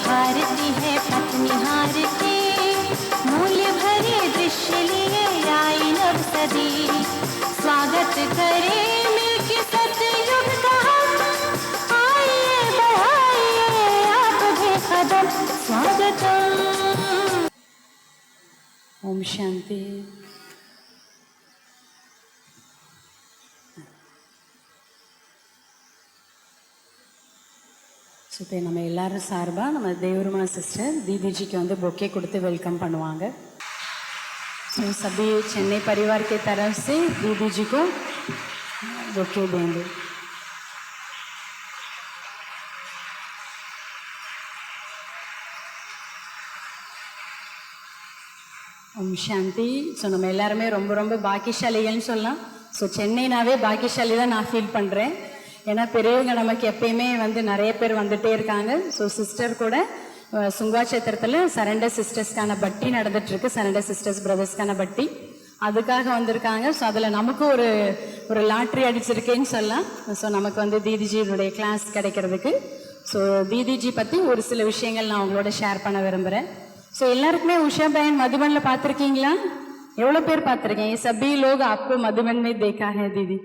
भारती है पत्नी हारती, मूल्य भरे दृश्य लिए आई नव सदी। स्वागत करे मिलके सतयुग का, आइए बढ़ाइए आप भी कदम। स्वागतम। ओम शांति। இப்போ நம்ம எல்லாரும் சார்பாக நம்ம தேவருமா சிஸ்டர் दीदी வந்து பொக்கே கொடுத்து வெல்கம் பண்ணுவாங்க. ஸோ सभी चेन्नई परिवार के तरफ से दीदी को பொக்கே देंगे. ஓம் சாந்தி. ஸோ நம்ம எல்லாருமே ரொம்ப ரொம்ப பாக்கியசாலிகள்னு சொல்லலாம். ஸோ சென்னைனாவே பாக்கியசாலி தான் நான் ஃபீல் பண்ணுறேன். ஏன்னா பெரியவங்க நமக்கு எப்பயுமே வந்து நிறைய பேர் வந்துட்டே இருக்காங்க. ஸோ சிஸ்டர் கூட சுங்கா சேத்திரத்தில் சரண்டர் சிஸ்டர்ஸ்க்கான பட்டி நடந்துட்டு இருக்கு. சரண்டர் சிஸ்டர்ஸ் பிரதர்ஸ்க்கான பட்டி அதுக்காக வந்திருக்காங்க. ஸோ அதில் நமக்கு ஒரு லாட்ரி அடிச்சிருக்கேன்னு சொல்லலாம். ஸோ நமக்கு வந்து தீதிஜியினுடைய கிளாஸ் கிடைக்கிறதுக்கு. ஸோ தீதிஜி பற்றி ஒரு சில விஷயங்கள் நான் உங்களோட ஷேர் பண்ண விரும்புகிறேன். ஸோ எல்லாருக்குமே உஷா பையன் மதுபனில் பார்த்துருக்கீங்களா? எவ்வளோ பேர் பார்த்துருக்கேன்? சபி லோக் आपको मधुबन में देखा है दीदी.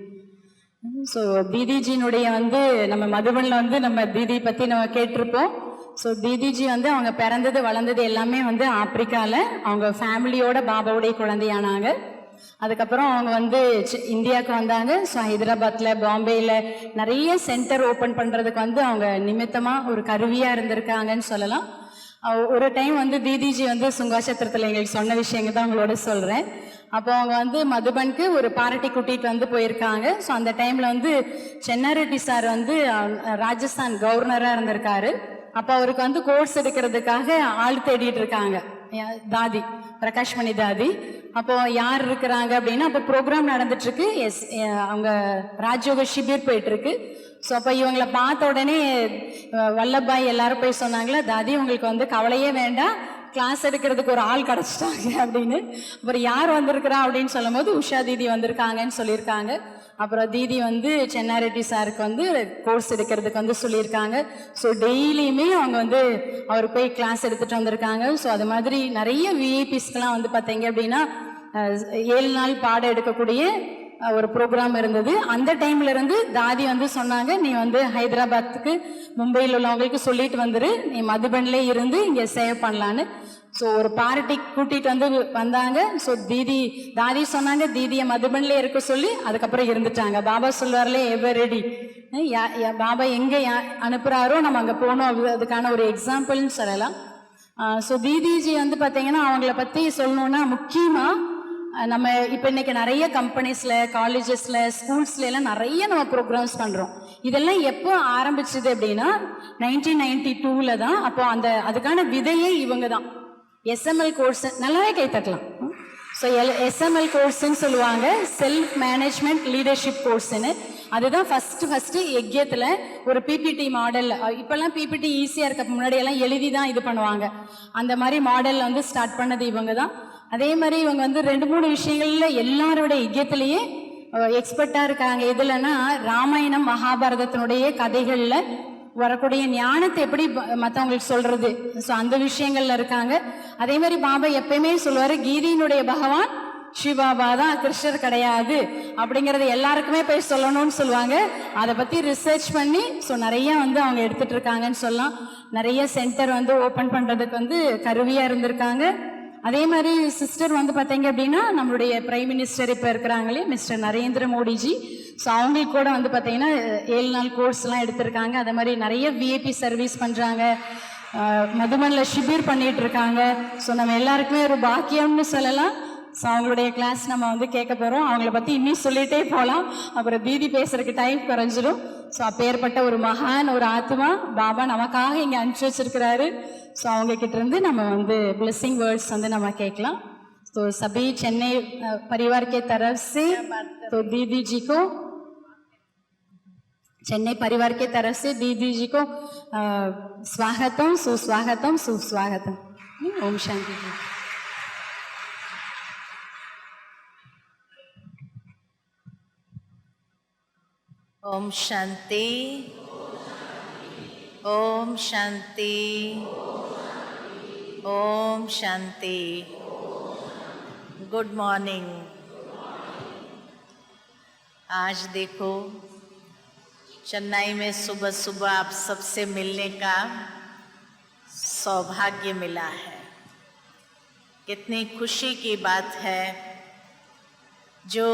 ஸோ தீதிஜியினுடைய வந்து நம்ம மதுபனில் வந்து நம்ம தீதி பற்றி நம்ம கேட்டிருப்போம். ஸோ தீதிஜி வந்து அவங்க பிறந்தது வளர்ந்தது எல்லாமே வந்து ஆப்பிரிக்காவில் அவங்க ஃபேமிலியோட பாபாவுடைய குழந்தையானாங்க. அதுக்கப்புறம் அவங்க வந்து இந்தியாவுக்கு வந்தாங்க. ஸோ ஹைதராபாத்தில் பாம்பேயில் நிறைய சென்டர் ஓப்பன் பண்ணுறதுக்கு வந்து அவங்க நிமித்தமாக ஒரு கருவியாக இருந்திருக்காங்கன்னு சொல்லலாம். ஒரு டைம் வந்து தீதிஜி வந்து சுங்காசத்திரத்தில் எங்களுக்கு சொன்ன விஷயங்கள் தான் உங்களோட சொல்கிறேன். அப்போ அவங்க வந்து மதுபனுக்கு ஒரு பார்ட்டி கூட்டிகிட்டு வந்து போயிருக்காங்க. ஸோ அந்த டைமில் வந்து சென்னாரெட்டி சார் வந்து ராஜஸ்தான் கவர்னராக இருந்திருக்காரு. அப்போ அவருக்கு வந்து கோர்ஸ் எடுக்கிறதுக்காக ஆள் தேடிட்டு இருக்காங்க தாதி பிரகாஷ்மணி தாதி. அப்போ யார் இருக்கிறாங்க அப்படின்னா அப்போ ப்ரோக்ராம் நடந்துட்டு இருக்கு. அவங்க ராஜயோக ஷிபிர் போயிட்டு இருக்கு. ஸோ அப்போ இவங்களை பார்த்த உடனே வல்லபாய் எல்லாரும் போய் சொன்னாங்களா, தாதி உங்களுக்கு வந்து கவலையே வேண்டாம், கிளாஸ் எடுக்கிறதுக்கு ஒரு ஆள் கிடச்சிட்டாங்க அப்படின்னு. அப்புறம் யார் வந்திருக்கிறா அப்படின்னு சொல்லும் போது உஷா தீதி வந்திருக்காங்கன்னு சொல்லியிருக்காங்க. அப்புறம் தீதி வந்து சென்னாரெட்டி சாருக்கு வந்து கோர்ஸ் எடுக்கிறதுக்கு வந்து சொல்லியிருக்காங்க. ஸோ டெய்லியுமே அவங்க வந்து அவர் போய் கிளாஸ் எடுத்துகிட்டு வந்திருக்காங்க. ஸோ அது மாதிரி நிறைய விஐபிஸ்க்கெலாம் வந்து பார்த்தீங்க அப்படின்னா 7 நாள் பாடம் எடுக்கக்கூடிய ஒரு ப்ரோக்ராம் இருந்தது. அந்த டைம்ல இருந்து தாதி வந்து சொன்னாங்க, நீ வந்து ஹைதராபாத்துக்கு மும்பையில் உள்ளவங்களுக்கு சொல்லிட்டு வந்துரு, நீ மதுபன்ல இருந்து இங்கே சேவ் பண்ணலான்னு. ஸோ ஒரு பார்ட்டி கூட்டிட்டு வந்தாங்க. ஸோ தாதி சொன்னாங்க தீதியை மதுபன்ல இருக்க சொல்லி அதுக்கப்புறம் இருந்துட்டாங்க. பாபா சொல்வார்லே எவர் ரெடி, பாபா எங்கே அனுப்புகிறாரோ நம்ம அங்கே போகணும், அதுக்கான ஒரு எக்ஸாம்பிள்னு சொல்லலாம். ஸோ தீதிஜி வந்து பார்த்தீங்கன்னா அவங்கள பற்றி சொல்லணுன்னா முக்கியமாக நம்ம இப்போ இன்னைக்கு நிறைய கம்பெனிஸில் காலேஜஸில் ஸ்கூல்ஸ்ல எல்லாம் நிறைய நம்ம ப்ரோக்ராம்ஸ் பண்ணுறோம். இதெல்லாம் எப்போ ஆரம்பிச்சது அப்படின்னா 1992 தான். அப்போ அதுக்கான விதையே இவங்க தான். எஸ்எம்எல் கோர்ஸ் நல்லாவே கை தட்டலாம். ஸோ எஸ்எம்எல் கோர்ஸ்ன்னு சொல்லுவாங்க, செல்ஃப் மேனேஜ்மெண்ட் லீடர்ஷிப் கோர்ஸ்ன்னு. அதுதான் ஃபஸ்ட்டு யஜ்யத்தில் ஒரு பிபிடி மாடல். இப்போல்லாம் பிபிடி ஈஸியாக இருக்க, முன்னாடியெல்லாம் எழுதி தான் இது பண்ணுவாங்க. அந்த மாதிரி மாடலில் வந்து ஸ்டார்ட் பண்ணது இவங்க தான். அதே மாதிரி இவங்க வந்து 2-3 விஷயங்கள்ல எல்லாரோட யஜ்யத்திலேயே எக்ஸ்பர்ட்டாக இருக்காங்க. எதுலன்னா ராமாயணம் மகாபாரதத்தினுடைய கதைகளில் வரக்கூடிய ஞானத்தை எப்படி மற்றவங்களுக்கு சொல்றது, ஸோ அந்த விஷயங்கள்ல இருக்காங்க. அதே மாதிரி பாபா எப்பயுமே சொல்லுவாரு, கீதையினுடைய பகவான் சிவபாபா தான், கிருஷ்ணர் கிடையாது அப்படிங்கறது எல்லாருக்குமே போய் சொல்லணும்னு சொல்லுவாங்க. அதை பத்தி ரிசர்ச் பண்ணி ஸோ நிறைய வந்து அவங்க எடுத்துட்டு இருக்காங்கன்னு சொல்லலாம். நிறைய சென்டர் வந்து ஓப்பன் பண்றதுக்கு வந்து கருவியா இருந்திருக்காங்க. அதே மாதிரி சிஸ்டர் வந்து பார்த்தீங்க அப்படின்னா நம்மளுடைய பிரைம் மினிஸ்டர் இப்போ இருக்கிறாங்களே மிஸ்டர் நரேந்திர மோடிஜி. ஸோ அவங்களுக்கு கூட வந்து பார்த்தீங்கன்னா 7 நாள் கோர்ஸ்லாம் எடுத்திருக்காங்க. அதே மாதிரி நிறைய விஐபி சர்வீஸ் பண்ணுறாங்க. மதுபனில் ஷிபிர் பண்ணிட்டு இருக்காங்க. ஸோ நம்ம எல்லாருக்குமே ஒரு பாக்கியம்னு சொல்லலாம். ஸோ அவங்களுடைய கிளாஸ் நம்ம வந்து கேட்க போகிறோம். அவங்கள பற்றி இன்னும் சொல்லிகிட்டே போகலாம், அப்புறம் தீதி பேசுறதுக்கு டைம் குறைஞ்சிடும். ஸோ அப்பேற்பட்ட ஒரு மகான் ஒரு ஆத்மா பாபா நமக்காக இங்கே அனுப்பிச்சி வச்சிருக்கிறாரு. ஸோ அவங்க கிட்ட இருந்து நம்ம வந்து பிளெஸிங் வேர்ட்ஸ் வந்து நம்ம கேட்கலாம். तो सभी चेन्नई परिवार के तरफ से तो दीदी जी को चेन्नई परिवार के तरफ से दीदी जी को स्वागतम सुस्वागतम सुस्वागतम। ओम शांति जी। ओम शांति, ओम शांति, ओम शांति। Good morning. आज देखो चेन्नई में सुबह सुबह आप सबसे मिलने का सौभाग्य मिला है। कितनी खुशी की बात है। जो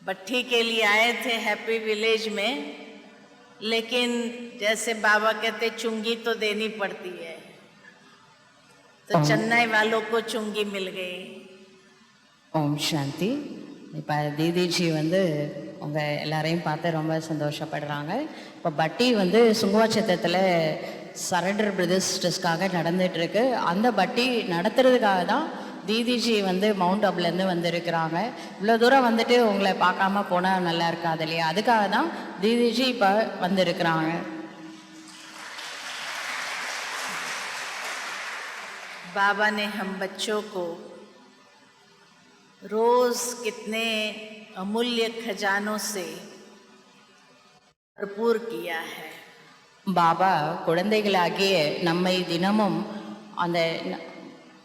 भट्टी के लिए आए थे हैप्पी विलेज में, लेकिन जैसे बाबा कहते चुंगी तो देनी पड़ती है, तो चेन्नई वालों को चुंगी मिल गई। ஓம் சாந்தி. இப்போ தீதிஜி வந்து உங்கள் எல்லாரையும் பார்த்து ரொம்ப சந்தோஷப்படுறாங்க. இப்போ பட்டி வந்து சுங்குவாச்சத்தத்தில் சரண்டர் பிரதர்ஸ் ட்ரஸ்ட்காக நடந்துகிட்ருக்கு. அந்த பட்டி நடத்துறதுக்காக தான் தீதிஜி வந்து மவுண்ட் அப்லேருந்து வந்திருக்கிறாங்க. இவ்வளோ தூரம் வந்துட்டு உங்களை பார்க்காம போனால் நல்லா இருக்காது இல்லையா? அதுக்காக தான் தீதிஜி இப்போ வந்திருக்கிறாங்க. बाबा ने हम बच्चों को रोज कितने अमूल्य खजानों से भरपूर किया है. பாபா குழந்தைகளாகிய நம்மை தினமும் அந்த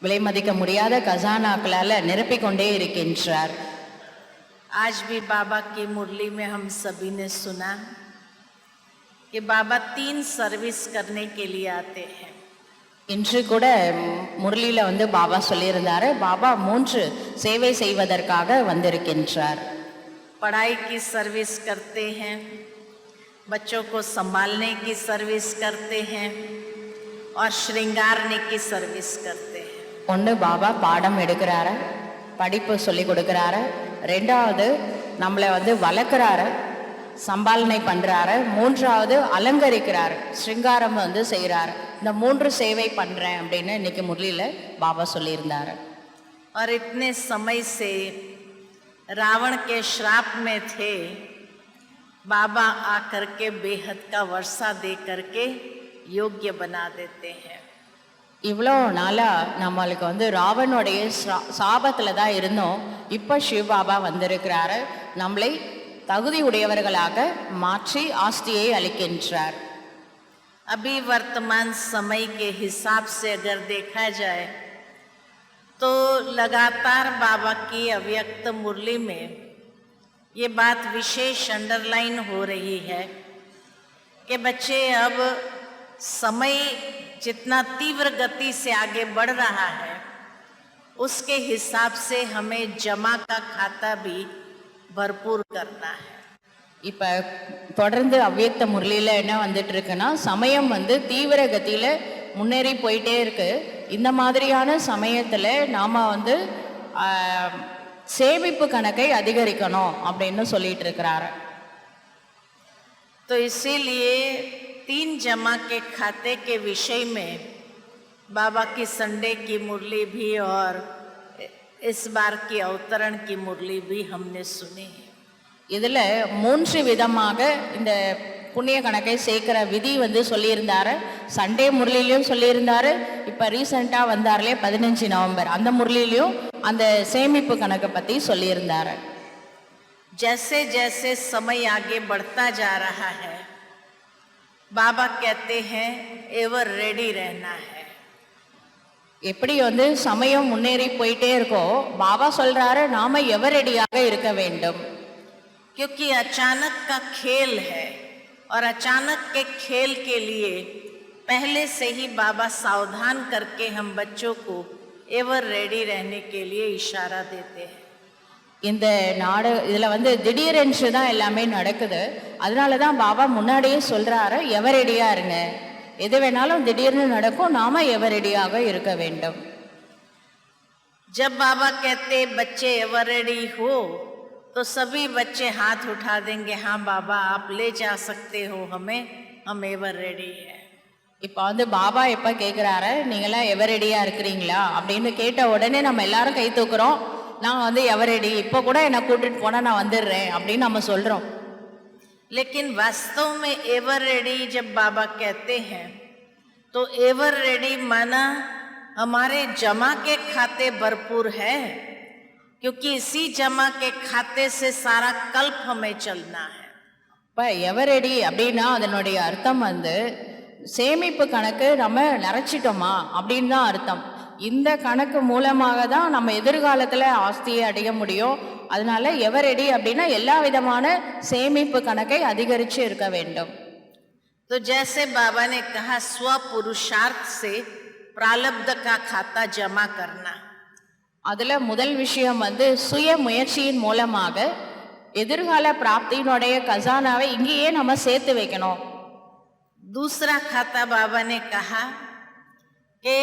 விலை மதிக்க முடியாத கசானாக்களால் நிரப்பிக்கொண்டே இருக்கின்றார். आज भी बाबा की मुरली में हम सभी ने सुना कि बाबा 3 सर्विस करने के लिए आते हैं. இன்று கூட முரளியில் வந்து பாபா சொல்லியிருந்தாரு, பாபா 3 சேவை செய்வதற்காக வந்திருக்கின்றார். पढ़ाई की सर्विस करते हैं, बच्चों को संभालने की सर्विस करते हैं और श्रृंगारने की सर्विस करते हैं. ஒன்று பாபா பாடம் எடுக்கிறாரு, படிப்பு சொல்லி கொடுக்குறாரு. ரெண்டாவது நம்மளை வந்து வளர்க்குறாரு, சம்பாலனை பண்ணுறாரு. மூன்றாவது அலங்கரிக்கிறாரு, ஸ்ருங்காரம் வந்து செய்கிறாரு. இந்த 3 சேவை பண்ணுறேன் அப்படின்னு இன்னைக்கு முரளியில் பாபா சொல்லியிருந்தாரு. और इतने समय से रावण के श्राप में थे, बाबा आकर के बेहद का वर्षा दे करके योग्य बना देते हैं. இவ்வளோ நாளாக நம்மளுக்கு வந்து ராவனுடைய சாபத்தில் தான் இருந்தோம். இப்போ சிவபாபா வந்திருக்கிறாரு, நம்மளை தகுதி உடையவர்களாக மாற்றி ஆஸ்தியை அளிக்கின்றார். अभी वर्तमान समय के हिसाब से अगर देखा जाए तो लगातार बाबा की अव्यक्त मुरली में ये बात विशेष अंडरलाइन हो रही है कि बच्चे अब समय जितना तीव्र गति से आगे बढ़ रहा है, उसके हिसाब से हमें जमा का खाता भी भरपूर करना है. இப்போ தொடர்ந்து அவ்வியக்த முரளியில் என்ன வந்துட்டு இருக்குன்னா, சமயம் வந்து தீவிர கதியில் முன்னேறி போயிட்டே இருக்கு. இந்த மாதிரியான சமயத்தில் நாம் வந்து சேமிப்பு கணக்கை அதிகரிக்கணும் அப்படின்னு சொல்லிட்டு இருக்கிறாரு. तो इसीलिए 3 जमा के खाते के विषय में बाबा की संडे की मुरली भी और इस बार की अवतरण की मुरली भी हमने सुनी है. இதில் 3 விதமாக இந்த புண்ணிய கணக்கை சேர்க்கிற விதி வந்து சொல்லியிருந்தாரு. சண்டே முரளிலையும் சொல்லியிருந்தாரு. இப்போ ரீசெண்டாக வந்தார்லே 15 நவம்பர் அந்த முரளிலையும் அந்த சேமிப்பு கணக்கை பற்றி சொல்லியிருந்தாரு. जैसे जैसे समय आगे बढ़ता जा रहा है, बाबा कहते हैं एवर रेडी रहना है. எப்படி வந்து சமயம் முன்னேறி போயிட்டே இருக்கோ, பாபா சொல்றாரு நாம எவரெடியாக இருக்க வேண்டும். क्योंकि अचानक का खेल है और अचानक के खेल के लिए पहले से ही बाबा सावधान करके हम बच्चों को एवर रेडी रहने के लिए इशारा देते हैं. இந்த நாடு இதில் வந்து திடீரென்று தான் எல்லாமே நடக்குது. அதனால தான் பாபா முன்னாடியே சொல்றாரு எவரெடியாக இருங்க, எது வேணாலும் திடீர்னு நடக்கும், நாம எவரெடியாக இருக்க வேண்டும். जब बाबा कहते बच्चे एवर रेडी हो तो सभी बच्चे हाथ उठा देंगे, हाँ बाबा आप ले जा सकते हो हमें, हम एवर रेडी है. இப்போ வந்து பாபா எப்போ கேட்குறாரு நீங்களாம் எவரெடியாக இருக்கிறீங்களா அப்படின்னு கேட்ட உடனே நம்ம எல்லாரும் கை தூக்குறோம். நான் வந்து எவரெடி, இப்போ கூட என்னை கூட்டிட்டு போனால் நான் வந்துடுறேன் அப்படின்னு நம்ம சொல்கிறோம். लेकिन वास्तव में एवर रेडी जब बाबा कहते हैं तो एवर रेडी माना हमारे जमा के खाते भरपूर है, क्योंकि इसी जमा के खाते से सारा कल्प हमें चलना है। இப்போ எவரெடி அப்படின்னா அதனுடைய அர்த்தம் வந்து சேமிப்பு கணக்கு நம்ம நிறைச்சிட்டோமா அப்படின்னு தான் அர்த்தம். இந்த கணக்கு மூலமாக தான் நம்ம எதிர்காலத்தில் ஆஸ்தியை அடைய முடியும். அதனால எவரெடி அப்படின்னா எல்லா விதமான சேமிப்பு கணக்கை அதிகரித்து இருக்க வேண்டும். तो जैसे बाबा ने कहा स्व पुरुषार्थ से प्रारब्ध का खाता जमा करना, அதில் முதல் விஷயம் வந்து சுய முயற்சியின் மூலமாக எதிர்கால பிராப்தியினுடைய கசானாவை இங்கேயே நம்ம சேர்த்து வைக்கணும். दूसरा खाता बाबा ने कहा कि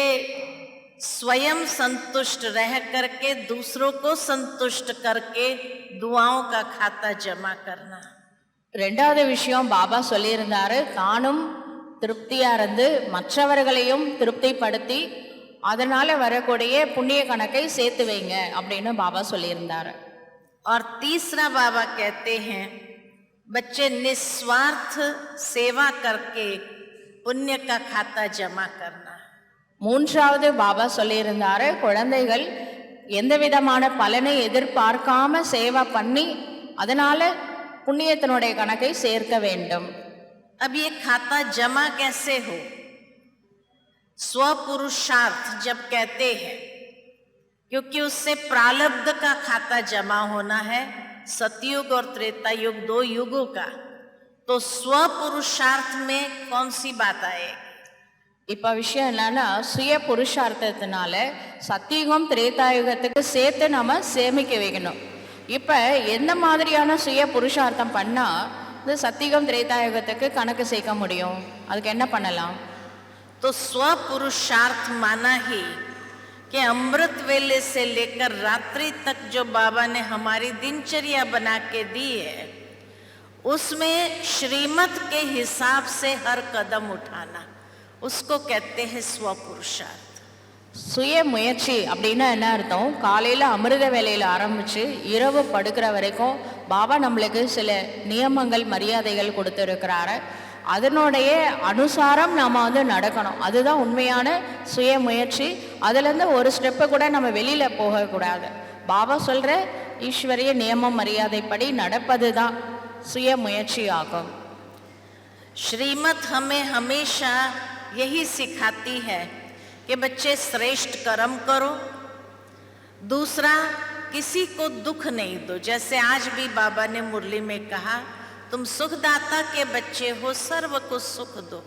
स्वयं संतुष्ट रह करके दूसरों को संतुष्ट करके दुआओं का खाता जमा करना. ரெண்டாவது விஷயம் பாபா சொல்லியிருந்தாரு, தானும் திருப்தியா இருந்து மற்றவர்களையும் திருப்திப்படுத்தி அதனால வரக்கூடிய புண்ணிய கணக்கை சேர்த்து வைங்க அப்படின்னு பாபா சொல்லியிருந்தாரு. और तीसरा बाबा कहते हैं बच्चे निस्वार्थ सेवा करके पुण्य का खाता जमा करना. மூன்றாவது பாபா சொல்லியிருந்தாரு, குழந்தைகள் எந்த விதமான பலனை எதிர்பார்க்காம சேவை பண்ணி அதனால புண்ணியத்தினுடைய கணக்கை சேர்க்க வேண்டும். अब ये खाता जमा कैसे हो? स्वपुरुषार्थ जब कहते हैं, क्योंकि उससे प्रारब्ध का खाता जमा होना है, सतयुग और त्रेता युग 2 युगों का, तो स्वपुरुषार्थ में कौन सी बात आएगी? இப்போ விஷயம் என்னன்னா சுய புருஷார்த்தத்தினால சத்தியுகம் திரேதாயுகத்துக்கு சேர்த்து நம்ம சேமிக்க வைக்கணும். இப்போ எந்த மாதிரியான சுய புருஷார்த்தம் பண்ணால் இந்த சத்தியுகம் திரேதாயுகத்துக்கு கணக்கு சேர்க்க முடியும்? அதுக்கு என்ன பண்ணலாம்? तो स्वपुरुषार्थ माना ही कि अमृत वेले से लेकर रात्रि तक जो बाबा ने हमारी दिनचर्या बना के दी है, उसमें श्रीमत के हिसाब से हर कदम उठाना, उसको कहते हैं स्वपुरुषार्थ. சுய முயற்சி அப்படின்னா என்ன அர்த்தம்? காலையில் அமிர்த வேலையில் ஆரம்பித்து இரவு படுக்கிற வரைக்கும் பாபா நம்மளுக்கு சில நியமங்கள் மரியாதைகள் கொடுத்துருக்கிறாரு. அதனுடைய அனுசாரம் நாம் வந்து நடக்கணும். அதுதான் உண்மையான சுய முயற்சி. அதுலேருந்து ஒரு ஸ்டெப்பு கூட நம்ம வெளியில் போகக்கூடாது. பாபா சொல்கிற ஈஸ்வரிய நியமம் மரியாதைப்படி நடப்பது தான் சுய முயற்சி ஆகும். श्रीमत हमें हमेशा यही सिखाती है कि बच्चे श्रेष्ठ कर्म करो, दूसरा किसी को दुख नहीं दो. जैसे आज भी बाबा ने मुरली में कहा, तुम सुखदाता के बच्चे हो, सर्व को सुख दो.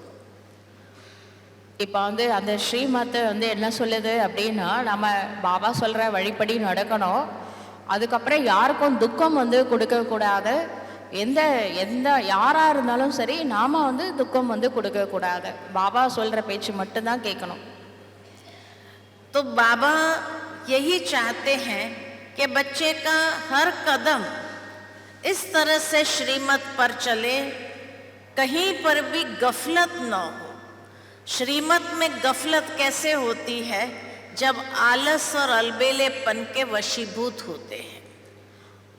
இப்போ வந்து அந்த ஸ்ரீமத் வந்து என்ன சொல்லுது அப்படின்னா, நம்ம பாபா சொல்கிற வழிப்படி நடக்கணும். அதுக்கப்புறம் யாருக்கும் துக்கம் வந்து கொடுக்கக்கூடாது. எந்த எந்த யாராக இருந்தாலும் சரி நாம் வந்து துக்கம் வந்து கொடுக்கக்கூடாது. பாபா சொல்கிற பேச்சு மட்டும்தான் கேட்கணும். तो बाबा यही चाहते हैं कि बच्चे का हर कदम इस तरह से श्रीमत पर चले, कहीं पर भी गफलत न हो. श्रीमत में गफलत कैसे होती है? जब आलस और अलबेलेपन के वशीभूत होते हैं.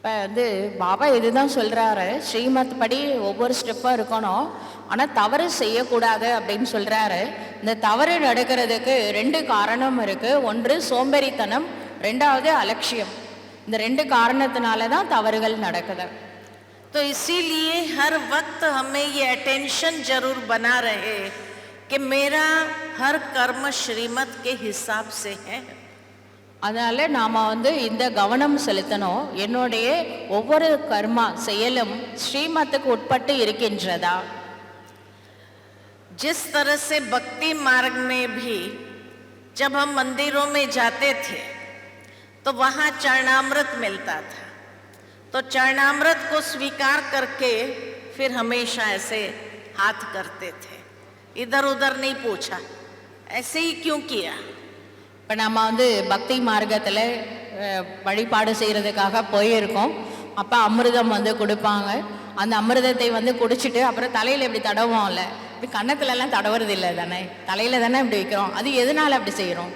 இப்போ வந்து பாபா இதுதான் சொல்கிறாரு, ஸ்ரீமத் படி ஒவ்வொரு ஸ்டெப்பாக இருக்கணும், ஆனால் தவறு செய்யக்கூடாது அப்படின்னு சொல்கிறாரு. இந்த தவறு நடக்கிறதுக்கு 2 காரணம் இருக்குது. ஒன்று சோம்பேறித்தனம், 2வது அலட்சியம். இந்த 2 காரணத்தினால தான் தவறுகள் நடக்குது. तो इसीलिए हर वक्त हमें ये अटेंशन जरूर बना रहे कि मेरा हर कर्म श्रीमत के हिसाब से है. அதனால் நாம் வந்து இந்த கவனம் செலுத்தணும், என்னுடைய ஒவ்வொரு கர்மா செயலும் ஸ்ரீமத்துக்கு உட்பட்டு இருக்கின்றதா. जिस तरह से भक्ति मार्ग में भी जब हम मंदिरों में जाते थे तो वहाँ चरणामृत मिलता था, तो चरणामृत को स्वीकार करके फिर हमेशा ऐसे हाथ करते थे, इधर उधर नहीं पूछा. ऐसे ही क्यों किया? இப்போ நம்ம வந்து பக்தி மார்க்கத்தில் வழிபாடு செய்கிறதுக்காக போயிருக்கோம். அப்போ அமிர்தம் வந்து கொடுப்பாங்க. அந்த அமிர்தத்தை வந்து குடிச்சிட்டு அப்புறம் தலையில் இப்படி தடவோம்ல, இப்படி கன்னத்துலலாம் தடவுறது இல்லை தானே, தலையில் தானே இப்படி வைக்கிறோம். அது எதனால் அப்படி செய்கிறோம்?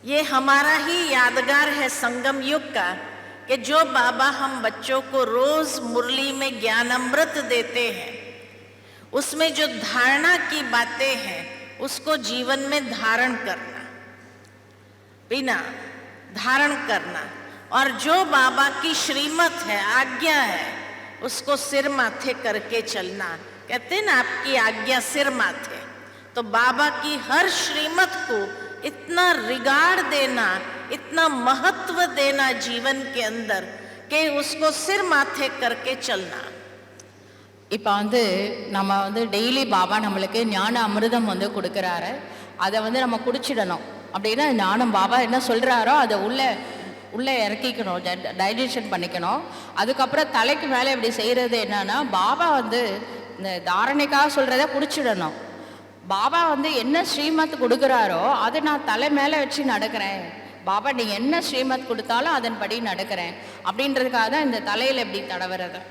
ये हमारा ही यादगार है संगम युग का कि जो बाबा हम बच्चों को रोज मुरली में ज्ञान अमृत देते हैं, उसमें जो धारणा की बातें हैं उसको जीवन में धारण करना, बिना धारण करना, और जो बाबा की श्रीमत है, आज्ञा है, उसको सिर माथे करके चलना। कहते हैं ना, आपकी आज्ञा सिर माथे। तो बाबा की हर श्रीमत को इतना रिगार्ड देना, इतना महत्व देना जीवन के अंदर कि उसको सिर माथे करके चलना। இப்போ வந்து நம்ம வந்து டெய்லி பாபா நம்மளுக்கு ஞான அமிர்தம் வந்து கொடுக்குறாரு. அதை வந்து நம்ம குடிச்சிடணும். அப்படின்னா ஞானம் பாபா என்ன சொல்கிறாரோ அதை உள்ளே இறக்கிக்கணும், டைஜஷன் பண்ணிக்கணும். அதுக்கப்புறம் தலைக்கு மேலே இப்படி செய்கிறது என்னன்னா, பாபா வந்து இந்த தாரணைக்காக சொல்கிறத குடிச்சிடணும். பாபா வந்து என்ன ஸ்ரீமத் கொடுக்குறாரோ அதை நான் தலை மேலே வச்சு நடக்கிறேன், பாபா நீ என்ன ஸ்ரீமத் கொடுத்தாலும் அதன்படி நடக்கிறேன் அப்படின்றதுக்காக தான் இந்த தலையில் எப்படி தடவுறது.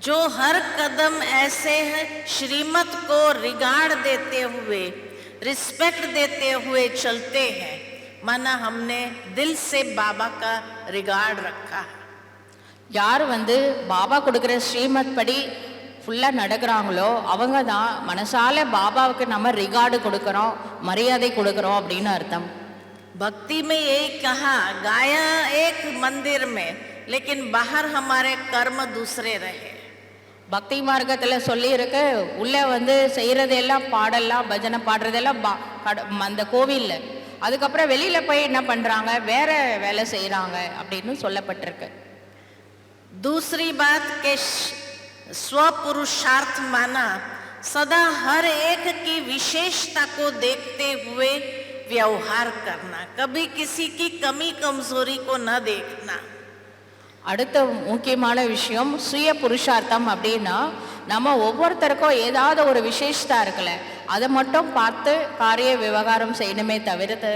जो हर कदम ऐसे है श्रीमत को रिगार्ड देते हुए, रिस्पेक्ट देते हुए चलते हैं, माना हमने दिल से बाबा का रिगार्ड रखा. யார் வந்து பாபா கொடுக்குற ஸ்ரீமத் படி ஃபுல்லாக நடக்கிறாங்களோ அவங்க தான் மனசால பாபாவுக்கு நம்ம ரிகார்டு கொடுக்குறோம், மரியாதை கொடுக்குறோம் அப்படின்னு அர்த்தம். भक्ति में यही कहा, गाया एक मंदिर में लेकिन बाहर हमारे कर्म दूसरे रहे. பக்தி மார்க்கத்தில் சொல்லியிருக்கு, உள்ளே வந்து செய்கிறதெல்லாம் பாடலாம், பஜனை பாடுறதெல்லாம் அந்த கோவிலில், அதுக்கப்புறம் வெளியில் போய் என்ன பண்ணுறாங்க, வேற வேலை செய்கிறாங்க அப்படின்னு சொல்லப்பட்டிருக்கு. दूसरी बात के स्वपुरुषार्थ माना, सदा हर एक की विशेषता को देखते हुए व्यवहार करना, कभी किसी की कमी कमजोरी को न देखना. அடுத்த முக்கியமான விஷயம் சுய புருஷார்த்தம். அப்படின்னா நம்ம ஒவ்வொருத்தருக்கும் ஏதாவது ஒரு விசேஷத்தா இருக்குல்ல, அதை மட்டும் பார்த்து காரிய விவகாரம் செய்யணுமே தவிர்த்து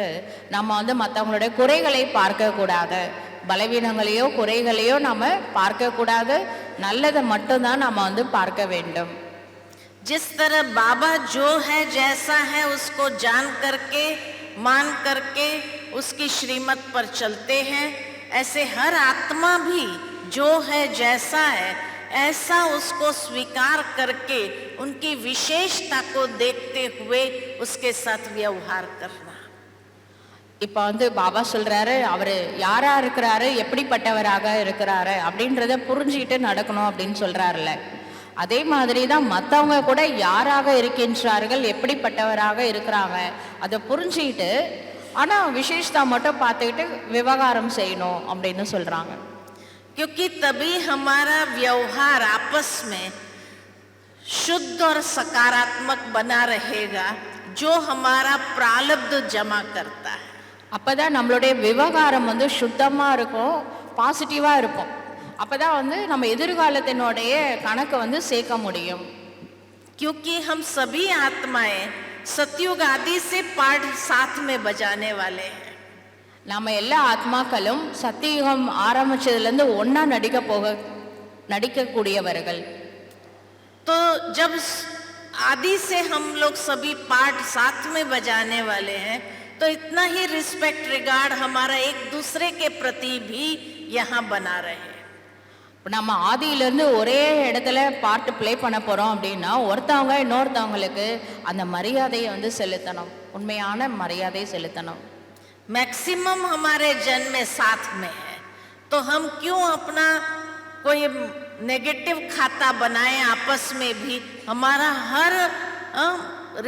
நம்ம வந்து மற்றவங்களுடைய குறைகளை பார்க்கக்கூடாது, பலவீனங்களையோ குறைகளையோ நம்ம பார்க்கக்கூடாது, நல்லதை மட்டும்தான் நம்ம வந்து பார்க்க வேண்டும். जिस तरह बाबा जो है जैसा है उसको जान करके मान करके उसकी श्रीमत पर चलते हैं, ऐसे हर आत्मा भी जो है जैसा है ऐसा उसको स्वीकार करके उनकी विशेषता को देखते हुए उसके साथ व्यवहार करना. இப்போ வந்து பாபா சொல்றாரு, அவர் யாரா இருக்கிறாரு, எப்படிப்பட்டவராக இருக்கிறாரு அப்படின்றத புரிஞ்சுக்கிட்டு நடக்கணும் அப்படின்னு சொல்றாருல்ல. அதே மாதிரி தான் மற்றவங்க கூட யாராக இருக்கின்றார்கள், எப்படிப்பட்டவராக இருக்கிறாங்க அதை புரிஞ்சுக்கிட்டு ஆனால் விசேஷத்தா மட்டும் பார்த்துக்கிட்டு விவகாரம் செய்யணும் அப்படின்னு சொல்கிறாங்க. क्योंकि तभी हमारा व्यवहार आपस में शुद्ध और सकारात्मक बना रहेगा, जो हमारा प्रारब्ध जमा करता है. அப்போ தான் நம்மளுடைய விவகாரம் வந்து சுத்தமாக இருக்கும், பாசிட்டிவாக இருக்கும். அப்போ தான் வந்து நம்ம எதிர்காலத்தினுடைய கணக்கு வந்து சேர்க்க முடியும். क्योंकि हम सभी आत्माएं सतयुग आदि से पाठ साथ में बजाने वाले हैं. நம்ம எல்லா ஆத்மாக்களும் சத்தியுகம் ஆரம்பிச்சதுலேருந்து ஒன்றா நடிக்கக்கூடியவர்கள். तो जब आदि से हम लोग सभी पाठ साथ में बजाने वाले हैं, तो इतना ही रिस्पेक्ट रिगार्ड हमारा एक दूसरे के प्रति भी यहाँ बना रहे. நம்ம ஆதியிலேருந்து ஒரே இடத்துல பார்ட் ப்ளே பண்ண போகிறோம் அப்படின்னா ஒருத்தவங்க இன்னொருத்தவங்களுக்கு அந்த மரியாதையை வந்து செலுத்தணும், உண்மையான மரியாதை செலுத்தணும். मैक्सिमम हमारे जन्म में साथ में है, तो हम क्यों अपना कोई नेगेटिव खाता बनाए आपस में भी. हमारा हर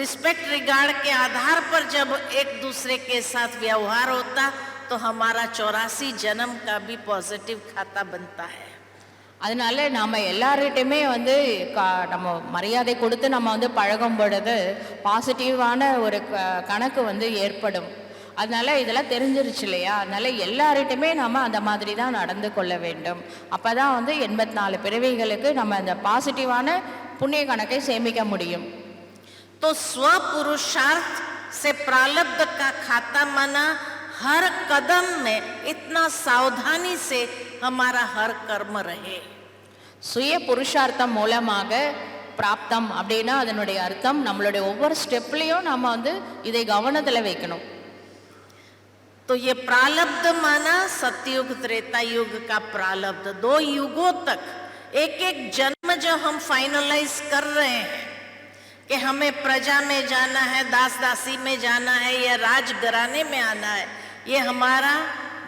रिस्पेक्ट रिगार्ड के आधार पर जब एक दूसरे के साथ व्यवहार होता तो हमारा 84 जन्म का भी पॉजिटिव खाता बनता है. அதனால நாம் எல்லார்கிட்டையுமே வந்து நம்ம மரியாதை கொடுத்து நம்ம வந்து பழகும் பொழுது பாசிட்டிவான ஒரு கணக்கு வந்து ஏற்படும். அதனால இதெல்லாம் தெரிஞ்சிருச்சு இல்லையா, அதனால எல்லார்கிட்டையுமே நம்ம அந்த மாதிரி தான் நடந்து கொள்ள வேண்டும். அப்போ தான் வந்து 84 பிறவிகளுக்கு நம்ம அந்த பாசிட்டிவான புண்ணிய கணக்கை சேமிக்க முடியும். तो स्वपुरुषार्थ से प्रारब्ध का खाता माना हर कदम में इतना सावधानी से हमारा हर कर्म रहे. சுய புருஷார்த்தம் மூலமாக பிராப்தம் அப்படின்னா அதனுடைய அர்த்தம் நம்மளுடைய ஒவ்வொரு ஸ்டெப்லேயும் நம்ம வந்து இதை கவனத்தில் வைக்கணும். तो ये प्रालब्ध माना सतयुग त्रेता युग का प्रालब्ध, 2 युगों तक एक एक जन्म जो हम फाइनलाइज कर रहे हैं कि हमें प्रजा में जाना है, दास दासी में जाना है या राजघराने में आना है, ये हमारा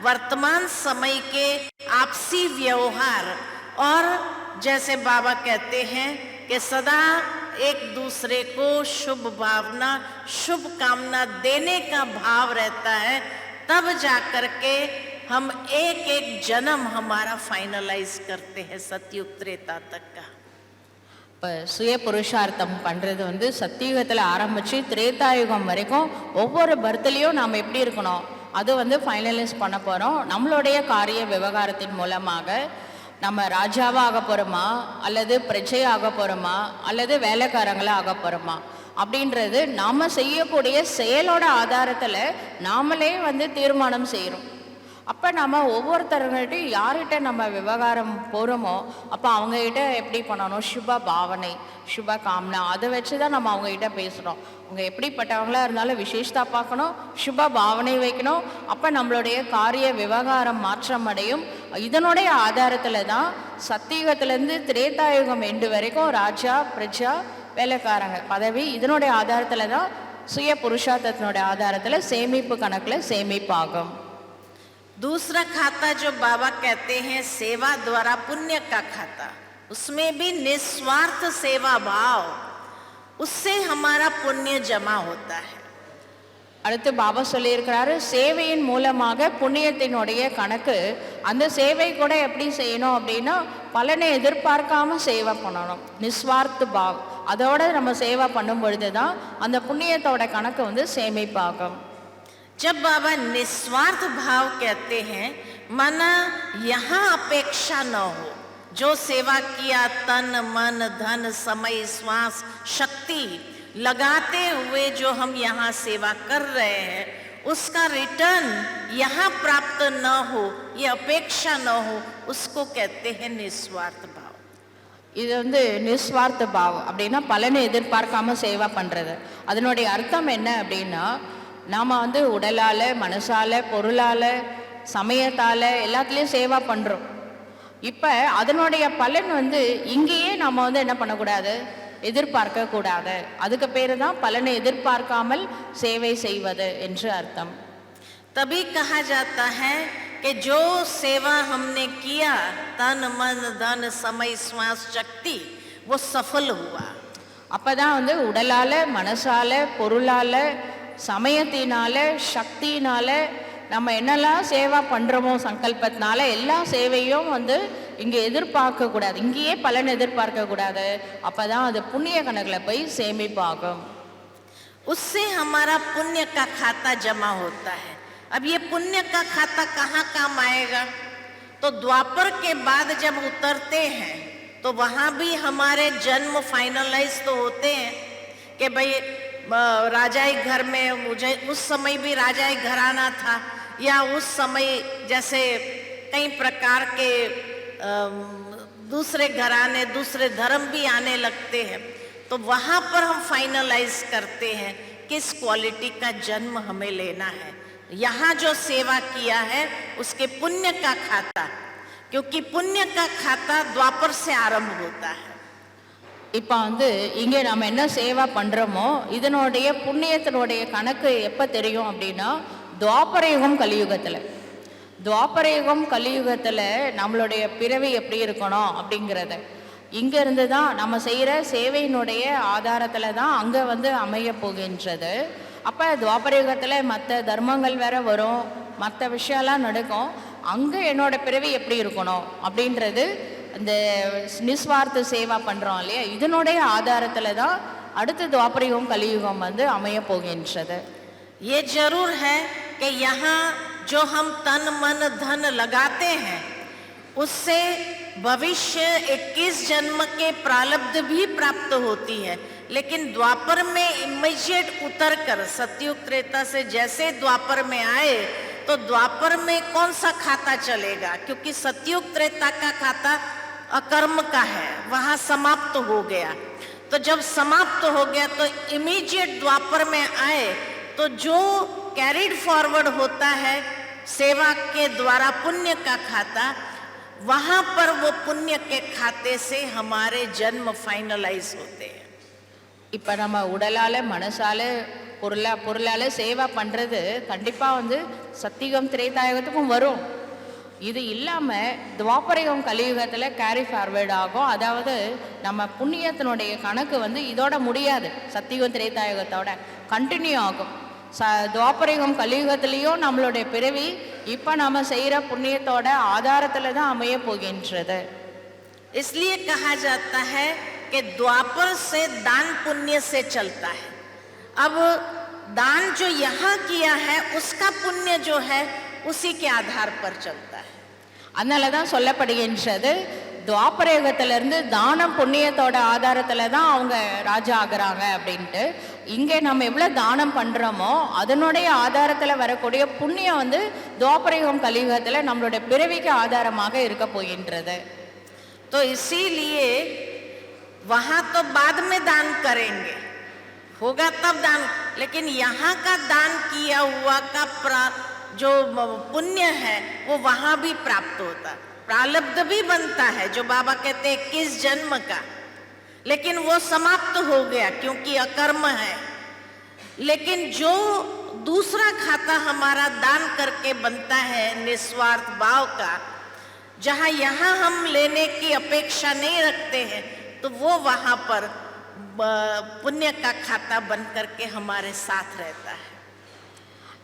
वर्तमान समय के आपसी व्यवहार और जैसे बाबा कहते हैं कि सदा एक दूसरे को शुभ भावना, शुभ कामना देने का भाव रहता है, तब जाकर के हम एक एक जन्म हमारा फाइनलाइज करते हैं सतयुग त्रेता तक का। இப்போ சுய புருஷார்த்தம் பண்ணுறது வந்து சத்தியுகத்தில் ஆரம்பித்து திரேதாயுகம் வரைக்கும் ஒவ்வொரு பர்த்லேயும் நாம் எப்படி இருக்கணும் அது வந்து ஃபைனலைஸ் பண்ண போகிறோம். நம்மளுடைய காரிய விவகாரத்தின் மூலமாக நம்ம ராஜாவாக ஆக போகிறோமா அல்லது பிரஜையாக போகிறோமா அல்லது வேலைக்காரங்களாக ஆக போகிறோமா அப்படின்றது நாம் செய்யக்கூடிய செயலோட ஆதாரத்தில் நாமளே வந்து தீர்மானம் செய்கிறோம். அப்போ நம்ம ஒவ்வொருத்தருங்கிட்டையும் யார்கிட்ட நம்ம விவகாரம் போகிறோமோ அப்போ அவங்ககிட்ட எப்படி பண்ணணும், சுப பாவனை, சுப காம்னா, அதை வச்சு தான் நம்ம அவங்ககிட்ட பேசுகிறோம். அவங்க எப்படிப்பட்டவங்களா இருந்தாலும் விசேஷத்தா பார்க்கணும், சுப பாவனை வைக்கணும். அப்போ நம்மளுடைய காரிய விவகாரம் மாற்றம் அடையும். இதனுடைய ஆதாரத்தில் தான் சத்தியுகத்திலேருந்து திரேதாயுகம் எண்டு வரைக்கும் ராஜா பிரஜா வேலைக்காரங்க பதவி, இதனுடைய ஆதாரத்தில் தான் சுய புருஷார்த்தத்தினுடைய ஆதாரத்தில் சேமிப்பு கணக்கில் சேமிப்பாகும். दूसरा खाता जो बाबा कहते हैं सेवा द्वारा पुण्य का खाता, उसमें भी निस्वार्थ सेवा भाव, उससे हमारा पुण्य जमा होता है. அடுத்து பாபா சொல்லியிருக்கிறாரு சேவையின் மூலமாக புண்ணியத்தினுடைய கணக்கு. அந்த சேவை கூட எப்படி செய்யணும் அப்படின்னா பலனை எதிர்பார்க்காம சேவை பண்ணணும், நிஸ்வார்த்த பாவ். அதோட நம்ம சேவை பண்ணும் பொழுது தான் அந்த புண்ணியத்தோட கணக்கு வந்து சேமிப்பாகும். जब बाबा निस्वार्थ भाव कहते हैं, माना यहाँ अपेक्षा न हो, जो सेवा किया तन मन धन समय श्वास शक्ति लगाते हुए जो हम यहाँ सेवा कर रहे हैं उसका रिटर्न यहाँ प्राप्त न हो, ये अपेक्षा न हो, उसको कहते हैं निस्वार्थ भाव. இது வந்து நிஸ்வார்த்த பாவம் அப்படின்னா பலனை எதிர்பார்க்காம சேவை பண்ணுறது. அதனுடைய அர்த்தம் என்ன அப்படின்னா நாம் வந்து உடலால் மனசால் பொருளால் சமயத்தால் எல்லாத்துலேயும் சேவை பண்ணுறோம். இப்போ அதனுடைய பலன் வந்து இங்கேயே நம்ம வந்து என்ன பண்ணக்கூடாது, எதிர்பார்க்கக்கூடாது. அதுக்கு பேர் தான் பலனை எதிர்பார்க்காமல் சேவை செய்வது என்று அர்த்தம். तभी कहा जाता है कि जो सेवा हमने किया तन मन धन समय श्वास शक्ति वो सफल हुआ. அப்போ தான் வந்து உடலால் மனசால் பொருளால் சமயத்தினால சக்தினால நம்ம என்னெல்லாம் சேவை பண்ணுறோமோ சங்கல்பத்தினால எல்லா சேவையும் வந்து இங்கே எதிர்பார்க்கக்கூடாது, இங்கேயே பலன் எதிர்பார்க்கக்கூடாது. அப்போ தான் அது புண்ணிய கணக்கில் போய் சேமிப்பாகும். उससे हमारा पुण्य का खाता जमा होता है. अब ये पुण्य का खाता कहाँ काम आएगा? तो द्वापर के बाद जब उतरते हैं तो वहाँ भी हमारे जन्म फाइनलाइज तो होते हैं कि भाई राजाई घर में मुझे उस समय भी राजाई घराना था, या उस समय जैसे कई प्रकार के दूसरे घराने दूसरे धर्म भी आने लगते हैं, तो वहाँ पर हम फाइनलाइज करते हैं किस क्वालिटी का जन्म हमें लेना है. यहाँ जो सेवा किया है उसके पुण्य का खाता, क्योंकि पुण्य का खाता द्वापर से आरंभ होता है. இப்போ வந்து இங்கே நம்ம என்ன சேவை பண்ணுறோமோ இதனுடைய புண்ணியத்தினுடைய கணக்கு எப்போ தெரியும் அப்படின்னா துவாபரயுகம் கலியுகத்தில். துவாபரயுகம் கலியுகத்தில் நம்மளுடைய பிறவி எப்படி இருக்கணும் அப்படிங்கிறத இங்கேருந்து தான் நம்ம செய்கிற சேவையினுடைய ஆதாரத்தில் தான் அங்கே வந்து அமைய போகின்றது. அப்போ துவாபரயுகத்தில் மற்ற தர்மங்கள் வேற வரும், மற்ற விஷயம்லாம் நடக்கும். அங்கே என்னோட பிறவி எப்படி இருக்கணும் அப்படின்றது இந்த நிஸ்வார்த்த சேவா பண்ணுறோம் இல்லையா, இதனுடைய ஆதாரத்தில் தான் அடுத்த துவாபரயுகம் கலியுகம் வந்து அமைய போகின்றது. ये जरूर है कि यहाँ जो हम तन मन धन लगाते हैं उससे भविष्य 21 जन्म के प्रारब्ध भी प्राप्त होती है. लेकिन द्वापर में इमीडिएट उतर कर सतयुग त्रेता से जैसे द्वापर में आए तो द्वापर में कौन सा खाता चलेगा, क्योंकि सतयुग त्रेता का खाता अकर्म का है, वहाँ समाप्त हो गया. तो जब समाप्त हो गया तो इमीडिएट द्वापर में आए तो जो कैरिड फॉरवर्ड होता है सेवा के द्वारा पुण्य का खाता, वहां पर वो पुण्य के खाते से हमारे जन्म फाइनलाइज होते हैं। இப்போ நம்ம உடலால் மனசால் பொருளால் சேவை பண்ணுறது கண்டிப்பாக வந்து சத்தியுகம் திரேதாயுகத்துக்கும் வரும். இது இல்லாமல் துவாபரயுகம் கலியுகத்தில் கேரி ஃபார்வேர்ட் ஆகும். அதாவது நம்ம புண்ணியத்தினுடைய கணக்கு வந்து இதோட முடியாது, சத்தியுகம் திரேதாயுகத்தோட கண்டினியூ ஆகும். துவாபரயுகம் கலியுகத்திலையும் நம்மளுடைய பிறவி இப்போ நம்ம செய்கிற புண்ணியத்தோட ஆதாரத்தில் தான் அமைய போகின்றது. इसलिए कहा जाता है कि द्वापर से दान पुण्य से चलता है। अब दान जो यहाँ किया है उसका पुण्य जो है उसी के आधार पर चलता है। அதனால தான் சொல்லப்படுகின்றது, துவாபர யுகத்திலிருந்து தானம் புண்ணியத்தோட ஆதாரத்தில் தான் அவங்க ராஜா ஆகுறாங்க அப்படின்ட்டு. இங்கே நம்ம எவ்வளோ தானம் பண்ணுறோமோ அதனுடைய ஆதாரத்தில் வரக்கூடிய புண்ணியம் வந்து துவாபர யுகம் கலியுகத்தில் நம்மளுடைய பிறவிக்கு ஆதாரமாக இருக்க போகின்றது. तो इसीलिए वहां तो बाद में दान करेंगे, होगा तब दान, लेकिन यहाँ का दान किया हुआ का जो पुण्य है वो वहां भी प्राप्त होता, प्रारब्ध भी बनता है जो बाबा कहते हैं 21 जन्म का, लेकिन वो समाप्त हो गया क्योंकि अकर्म है। लेकिन जो दूसरा खाता हमारा दान करके बनता है निस्वार्थ भाव का, जहाँ यहाँ हम लेने की अपेक्षा नहीं रखते हैं, तो वो वहाँ पर पुण्य का खाता बन करके हमारे साथ रहता है।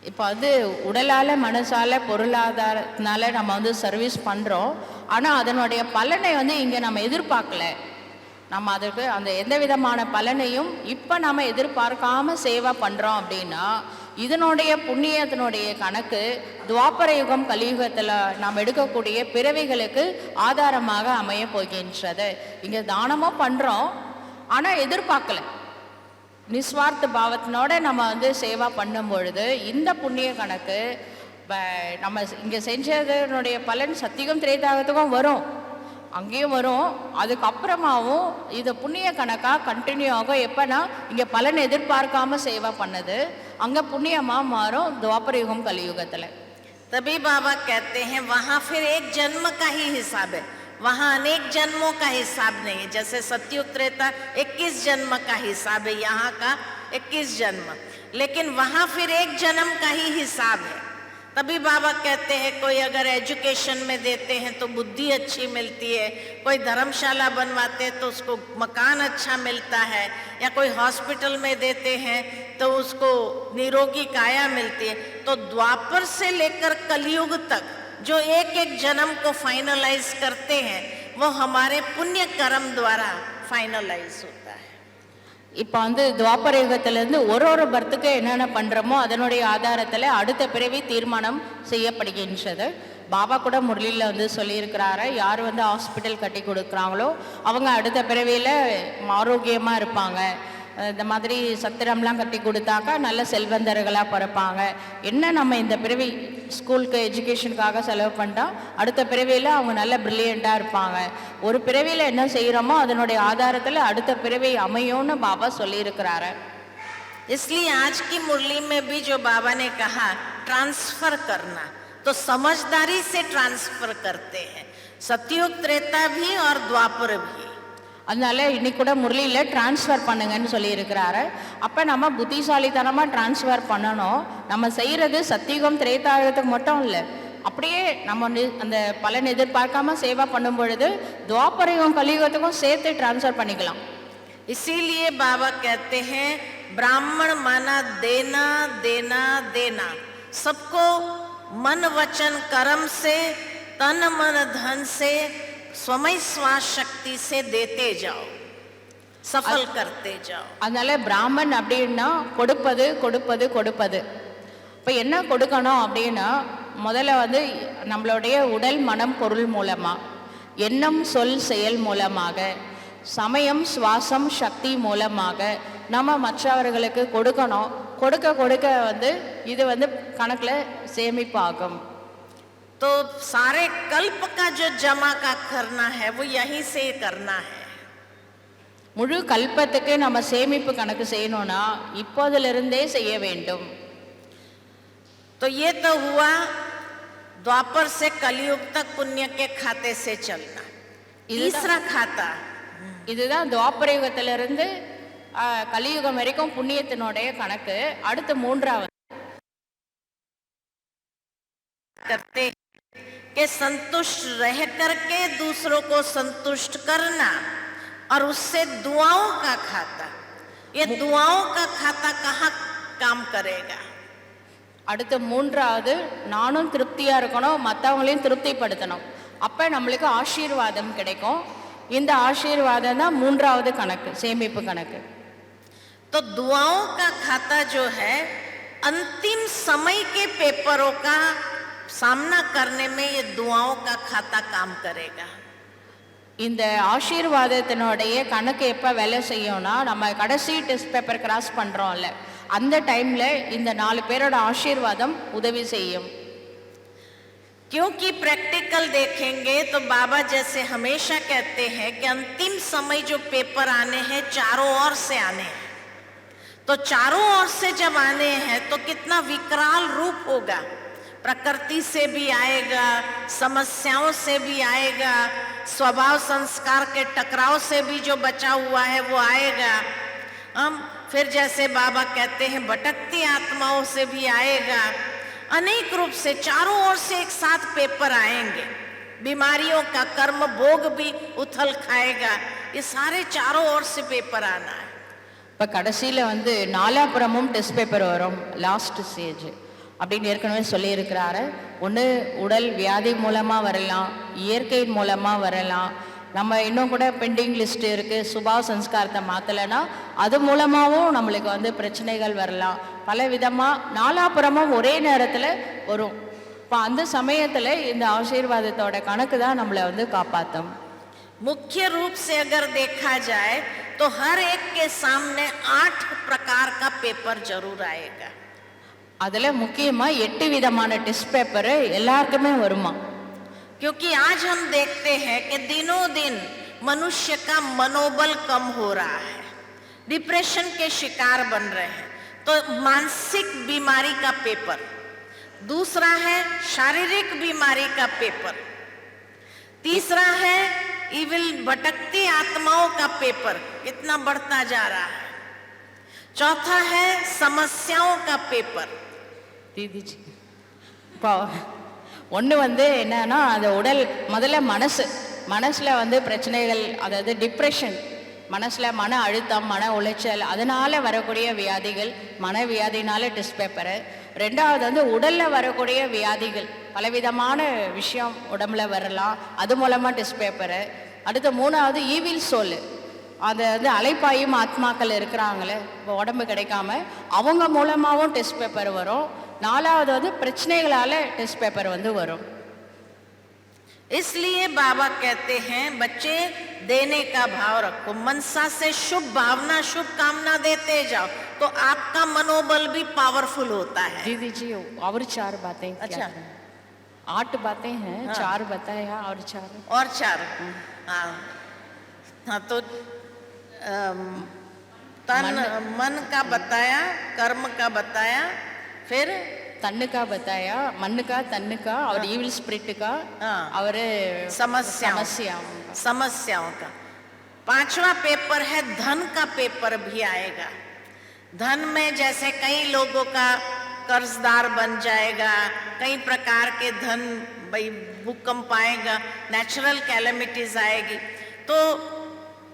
இப்போ வந்து உடலால் மனசால் பொருளாதாரத்தினால நம்ம வந்து சர்வீஸ் பண்ணுறோம், ஆனால் அதனுடைய பலனை வந்து இங்கே நம்ம எதிர்பார்க்கல. நம்ம அதற்கு அந்த எந்த விதமான பலனையும் இப்போ நம்ம எதிர்பார்க்காம சேவை பண்ணுறோம் அப்படின்னா இதனுடைய புண்ணியத்தினுடைய கணக்கு துவாபர யுகம் கலியுகத்தில் நாம் எடுக்கக்கூடிய பிறவிகளுக்கு ஆதாரமாக அமைய போகின்றது. இங்கே தானமும் பண்ணுறோம், ஆனால் எதிர்பார்க்கல, நிஸ்வார்த்த பாவத்தினோட நம்ம வந்து சேவா பண்ணும் பொழுது இந்த புண்ணிய கணக்கு நம்ம இங்கே செஞ்சதனுடைய பலன் சத்தியுகம் திரேதாயுகத்துக்கும் வரும், அங்கேயும் வரும். அதுக்கப்புறமாவும் இது புண்ணிய கணக்காக கண்டினியூ ஆகும். எப்போனா இங்கே பலன் எதிர்பார்க்காம சேவா பண்ணது அங்கே புண்ணியமாக மாறும் துவாபர யுகம் கலியுகத்தில். तभी बाबा कहते हैं वहां फिर एक जन्म का ही हिसाब है, वहां अनेक जन्मों का हिसाब नहीं है। जैसे सतयुग त्रेता 21 जन्म का हिसाब है, यहाँ का 21 जन्म, लेकिन वहां फिर एक जन्म का ही हिसाब है। तभी बाबा कहते हैं कोई अगर एजुकेशन में देते हैं तो बुद्धि अच्छी मिलती है, कोई धर्मशाला बनवाते हैं तो उसको मकान अच्छा मिलता है, या कोई हॉस्पिटल में देते हैं तो उसको निरोगी काया मिलती है। तो द्वापर से लेकर कलयुग तक जो एक एक जन्म को फाइनलाइज करते हैं वो हमारे पुण्य कर्म द्वारा फाइनलाइज होता है। இப்போ வந்து துவாபர யுகத்திலேருந்து ஒரு பர்த்துக்கு என்னென்ன பண்ணுறோமோ அதனுடைய ஆதாரத்தில் அடுத்த பிறவி தீர்மானம் செய்யப்படுகின்றது. பாபா கூட முரளியில் வந்து சொல்லியிருக்கிறாரு, யார் வந்து ஹாஸ்பிட்டல் கட்டி கொடுக்குறாங்களோ அவங்க அடுத்த பிறவியில் ஆரோக்கியமாக இருப்பாங்க, இந்த மாதிரி சத்திரம்லாம் கட்டி கொடுத்தாக்கா நல்ல செல்வந்தர்களாக பிறப்பாங்க. என்ன நம்ம இந்த பிறவி ஸ்கூலுக்கு எஜுகேஷனுக்காக செலவு பண்ணிட்டா அடுத்த பிறவியில் அவங்க நல்ல பிரில்லியண்ட்டாக இருப்பாங்க. ஒரு பிறவியில் என்ன செய்கிறோமோ அதனுடைய ஆதாரத்தில் அடுத்த பிறவி அமையும்னு பாபா சொல்லியிருக்கிறாரு. इसलिए आज की मुरली में भी जो बाबा ने कहा ट्रांसफर करना, तो समझदारी से ट्रांसफर करते हैं, सतयुग त्रेता भी और द्वापर भी। அதனால இன்னைக்கு கூட முரளியில் டிரான்ஸ்ஃபர் பண்ணுங்கன்னு சொல்லியிருக்கிறாரு. அப்போ நம்ம புத்திசாலித்தனமாக டிரான்ஸ்ஃபர் பண்ணணும். நம்ம செய்கிறது சத்தியுகம் திரேதாயுகத்துக்கு மட்டும் இல்லை, அப்படியே நம்ம அந்த பலன் எதிர்பார்க்காம சேவை பண்ணும் பொழுது துவாபரயுகம் கலியுகத்துக்கும் சேர்த்து டிரான்ஸ்ஃபர் பண்ணிக்கலாம். इसीलिए बाबा कहते हैं ब्राह्मण माना देना देना देना, सबको मन वचन कर्म से तन मन धन से स्वमय श्वास शक्ति से देते जाओ, सफल करते जाओ. அதனால பிராமன் அப்படின்னா கொடுப்பது கொடுப்பது கொடுப்பது. இப்போ என்ன கொடுக்கணும் அப்படின்னா முதல்ல வந்து நம்மளுடைய உடல் மனம் பொருள் மூலமாக, எண்ணம் சொல் செயல் மூலமாக, சமயம் சுவாசம் சக்தி மூலமாக நம்ம மற்றவர்களுக்கு கொடுக்கணும். கொடுக்க கொடுக்க வந்து இது வந்து கணக்கில் சேமிப்பாகும். तो सारे कल्प का जो जमा का करना है वो यहीं से करना है. முழு கல்பத்துக்கு நம்ம சேமிப்பு கணக்கு செய்யணும்னா இப்போதிலிருந்தே செய்ய வேண்டும். तो ये तो हुआ द्वापर से कलयुग तक पुण्य के खाते से चलना। तीसरा खाता இதுதான் துவாபர யுகத்திலிருந்து கலியுகம் வரைக்கும் புண்ணியத்தினுடைய கணக்கு. அடுத்து மூன்றாவது करते कि संतुष्ट रह करके दूसरों को संतुष्ट करना और उससे दुआओं का खाता। ये दुआओं का खाता कहाँ काम करेगा? அடுத்து மூன்றாவது நானும் திருப்தியா இருக்கணும், மற்றவங்களையும் திருப்திப்படுத்தணும், அப்ப நம்மளுக்கு ஆசீர்வாதம் கிடைக்கும். இந்த ஆசீர்வாதம் தான் மூன்றாவது கணக்கு, சேமிப்பு கணக்கு. तो दुआओं का खाता जो है अंतिम समय के पेपरों का सामना करने में ये दुआओं का खाता काम करेगा। இந்த ஆசீர்வாதத்தினுடைய கணக்கு எப்போ வேலை செய்யும்னா, நம்ம கடைசி டெஸ்ட் பேப்பர் கிராஸ் பண்ணுறோம்ல, அந்த டைமில் இந்த 4 பேரோட ஆசீர்வாதம் உதவி செய்யும். क्योंकि प्रैक्टिकल देखेंगे तो बाबा जैसे हमेशा कहते हैं कि अंतिम समय जो पेपर आने हैं चारों ओर से आने हैं। तो चारों ओर से जब आने हैं तो कितना विकराल रूप होगा। प्रकृति से भी आएगा, समस्याओं से भी आएगा, स्वभाव संस्कार के टकराव से भी जो बचा हुआ है वो आएगा। हम फिर जैसे बाबा कहते हैं भटकती आत्माओं से भी आएगा। अनेक रूप से चारों ओर से एक साथ पेपर आएंगे। बीमारियों का कर्म भोग भी उथल खाएगा। ये सारे चारों ओर से पेपर आना है। இப்போ கடைசியில் வந்து நாலாபுரமும் டெஸ்ட் பேப்பர் வரும், லாஸ்ட் ஸ்டேஜ் அப்படின்னு ஏற்கனவே சொல்லியிருக்கிறாரு. ஒன்று உடல் வியாதி மூலமாக வரலாம், இயற்கை மூலமாக வரலாம், நம்ம இன்னும் கூட பெண்டிங் லிஸ்ட் இருக்குது, சுபாவ சன்ஸ்காரத்தை மாற்றலைன்னா அது மூலமாகவும் நம்மளுக்கு வந்து பிரச்சனைகள் வரலாம். பல விதமாக நாலாபுரமும் ஒரே நேரத்தில் வரும். இப்போ அந்த சமயத்தில் இந்த ஆசீர்வாதத்தோட கணக்கு தான் நம்மளை வந்து காப்பாற்றும். मुख्य रूप से अगर देखा जाए तो हर एक के सामने 8 प्रकार का पेपर जरूर आएगा। அதில் முக்கியமாக 8 விதமான டெஸ்ட் பேப்பரு எல்லாருக்குமே வருமா. क्योंकि आज हम देखते हैं कि दिनों दिन मनुष्य का मनोबल कम हो रहा है, डिप्रेशन के शिकार बन रहे हैं। तो मानसिक बीमारी का पेपर, दूसरा है शारीरिक बीमारी का पेपर, तीसरा है इविल भटकती आत्माओं का पेपर कितना बढ़ता जा रहा है, चौथा है समस्याओं का पेपर। தீதிச்சு இப்போ ஒன்று வந்து என்னன்னா, அந்த உடல் முதல்ல மனசில் வந்து பிரச்சனைகள், அதாவது டிப்ரெஷன், மனசில் மன அழுத்தம், மன உளைச்சல், அதனால் வரக்கூடிய வியாதிகள், மன வியாதினால டெஸ்ட் பேப்பரு. ரெண்டாவது வந்து உடலில் வரக்கூடிய வியாதிகள், பலவிதமான விஷயம் உடம்புல வரலாம், அது மூலமாக டெஸ்ட் பேப்பரு. அடுத்து மூணாவது ஈவில் சோல், அது வந்து அலைப்பாயும் ஆத்மாக்கள் இருக்கிறாங்களே, இப்போ உடம்பு கிடைக்காம அவங்க மூலமாகவும் டெஸ்ட் பேப்பர் வரும். நாலாவது வந்து பிரச்சனைகளால் டெஸ்ட் பேப்பர் வந்து வரும். इसलिए बाबा कहते हैं बच्चे देने का भाव रखो, मनसा से शुभ भावना शुभ कामना देते जाओ तो आपका मनोबल भी पावरफुल होता है। दीदी जी और 4 बातें। अच्छा, 8 बातें हैं, 4 बताया और 4 और 4। हाँ हाँ, तो तन मन का बताया, कर्म का बताया, फिर तन का बताया, मन का, तन का और ईविल स्पिरिट का और समस्याओं का। 5वां पेपर है धन का पेपर भी आएगा। धन में जैसे कई लोगों का कर्जदार बन जाएगा, कई प्रकार के धन, भाई भूकंप आएगा, नेचुरल कैलेमिटीज आएगी। तो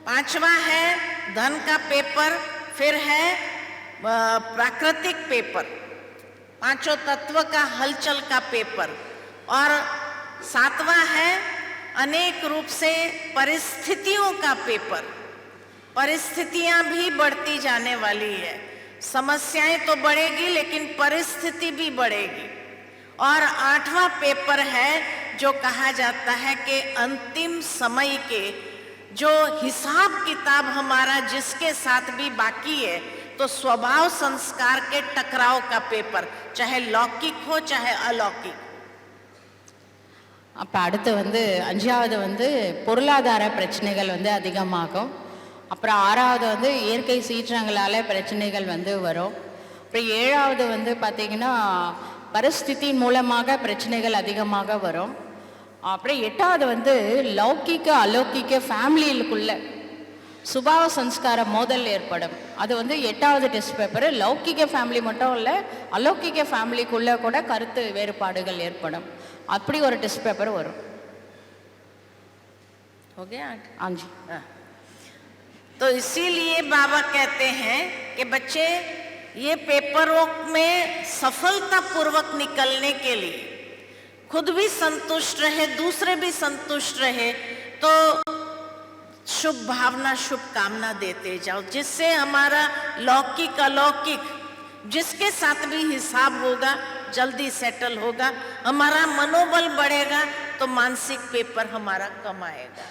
5वां है धन का पेपर, फिर है प्राकृतिक पेपर, 5 तत्व का हलचल का पेपर, और 7वां है अनेक रूप से परिस्थितियों का पेपर। परिस्थितियां भी बढ़ती जाने वाली है, समस्याएं तो बढ़ेगी लेकिन परिस्थिति भी बढ़ेगी। और 8वां पेपर है जो कहा जाता है कि अंतिम समय के जो हिसाब किताब हमारा जिसके साथ भी बाकी है, तो स्वभाव संस्कार के टकराव का पेपर, चाहे लौकिक हो चाहे अलौकिक। அப்போ அடுத்து வந்து 5வது வந்து பொருளாதார பிரச்சனைகள் வந்து அதிகமாகும். அப்புறம் 6வது வந்து இயற்கை சீற்றங்களால் பிரச்சனைகள் வந்து வரும். அப்புறம் 7வது வந்து பார்த்திங்கன்னா பரிஸ்திதியின் மூலமாக பிரச்சனைகள் அதிகமாக வரும். அப்புறம் 8வது வந்து லௌகிக்க அலௌகிக்க ஃபேமிலிக்குள்ள சுபாவ சம்ஸ்கார மோதல் ஏற்படும். அது வந்து 8வது டெஸ்ட் பேப்பர். லௌகிக்க ஃபேமிலி மட்டும் இல்லை, அலௌகிக்க ஃபேமிலிக்குள்ள கூட கருத்து வேறுபாடுகள் ஏற்படும். அப்படி ஒரு டெஸ்ட் பேப்பர் வரும். हो गया? हाँ जी. हाँ। तो इसीलिए बाबा कहते हैं कि बच्चे ये पेपरों में सफलतापूर्वक निकलने के लिए खुद भी संतुष्ट रहे, दूसरे भी संतुष्ट रहे, तो शुभ भावना शुभ कामना देते जाओ, जिससे हमारा लौकिक अलौकिक जिसके साथ भी हिसाब होगा जल्दी सेटल होगा, हमारा मनोबल बढ़ेगा, तो मानसिक पेपर हमारा कम आएगा.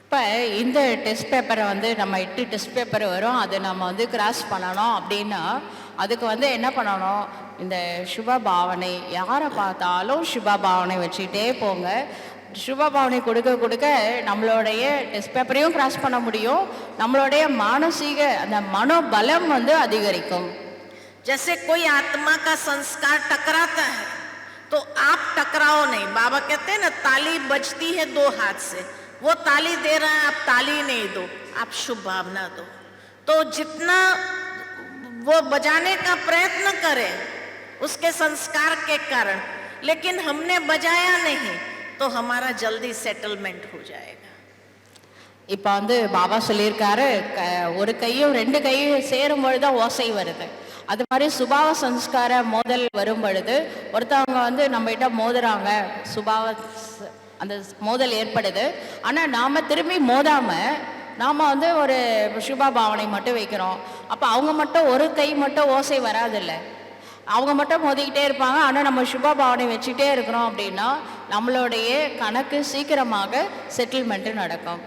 இப்போ இந்த டெஸ்ட் பேப்பரை வந்து நம்ம 8 டெஸ்ட் பேப்பர் வரும், அது நம்ம வந்து கிராஸ் பண்ணணும். அப்படின்னா அதுக்கு வந்து என்ன பண்ணணும், இந்த சுப பாவனை, யாரை பார்த்தாலும் சுப பாவனை வச்சுக்கிட்டே போங்க. சுப பாவனை கொடுக்க கொடுக்க நம்மளுடைய டெஸ்ட் பேப்பரையும் கிராஸ் பண்ண முடியும், நம்மளுடைய மானசீக அந்த மனோபலம் வந்து அதிகரிக்கும். जैसे कोई आत्मा का संस्कार टकराता है तो आप टकराओ नहीं. बाबा कहते हैं ना, ताली बजती है 2 हाथ से, वो ताली दे रहा है, आप ताली नहीं दो, आप शुभ भावना दो. तो जितना वो बजाने का प्रयत्न करे उसके संस्कार के कारण, लेकिन हमने बजाया नहीं तो हमारा जल्दी सेटलमेंट हो जाएगा. இப்போ வந்து பாபா சொல்லியிருக்காரு, ஒரு கையும் 2 கையும் சேரும் பொழுது தான் ஓசை வருது. அது மாதிரி சுபாவ சம்ஸ்கார மோதல் வரும் பொழுது ஒருத்தவங்க வந்து நம்மகிட்ட மோதுறாங்க, சுபாவ அந்த மோதல் ஏற்படுது. ஆனால் நாம் திரும்பி மோதாமல் நாம் வந்து ஒரு சுப பாவனை மட்டும் வைக்கிறோம். அப்போ அவங்க மட்டும் ஒரு கை மட்டும் ஓசை வராதில்ல, அவங்க மட்டும் மோதிக்கிட்டே இருப்பாங்க. ஆனால் நம்ம சுப பாவனை வச்சுக்கிட்டே இருக்கிறோம் அப்படின்னா நம்மளுடைய கணக்கு சீக்கிரமாக செட்டில்மெண்ட்டு நடக்கும்.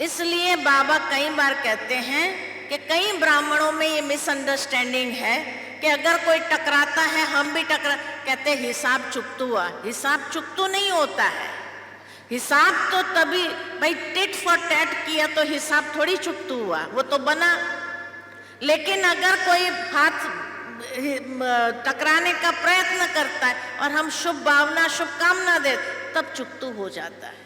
इसलिए बाबा कई बार कहते हैं कि कई ब्राह्मणों में ये मिसअंडरस्टैंडिंग है कि अगर कोई टकराता है हम भी टकरा, कहते हिसाब चुकतू हुआ. हिसाब चुकतू नहीं होता है. हिसाब तो तभी भाई टिट फॉर टैट किया तो हिसाब थोड़ी चुकतू हुआ, वो तो बना. लेकिन अगर कोई हाथ टकराने का प्रयत्न करता है और हम शुभ भावना शुभकामना दे, तब चुकतू हो जाता है.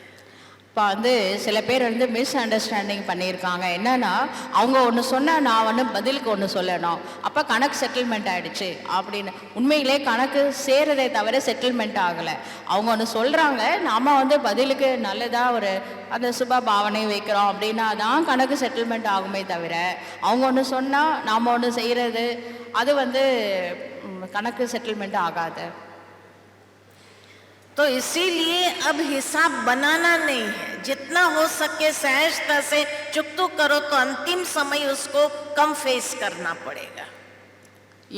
இப்போ வந்து சில பேர் வந்து மிஸ் அண்டர்ஸ்டாண்டிங் பண்ணியிருக்காங்க. என்னன்னா, அவங்க ஒன்று சொன்னால் நான் வந்து பதிலுக்கு ஒன்று சொல்லணும், அப்போ கணக்கு செட்டில்மெண்ட் ஆகிடுச்சு அப்படின்னு. உண்மையிலே கணக்கு சேரதே தவிர செட்டில்மெண்ட் ஆகலை. அவங்க ஒன்று சொல்கிறாங்க, நாம் வந்து பதிலுக்கு நல்லதாக ஒரு அந்த சுப பாவனை வைக்கிறோம் அப்படின்னா தான் கணக்கு செட்டில்மெண்ட் ஆகுமே தவிர, அவங்க ஒன்று சொன்னால் நாம் ஒன்று செய்கிறது அது வந்து கணக்கு செட்டில்மெண்ட் ஆகாது. तो इसीलिए अब हिसाब बनाना नहीं है, जितना हो सके सहजता से चुकतू करो, तो अंतिम समय उसको कम फेस करना पड़ेगा.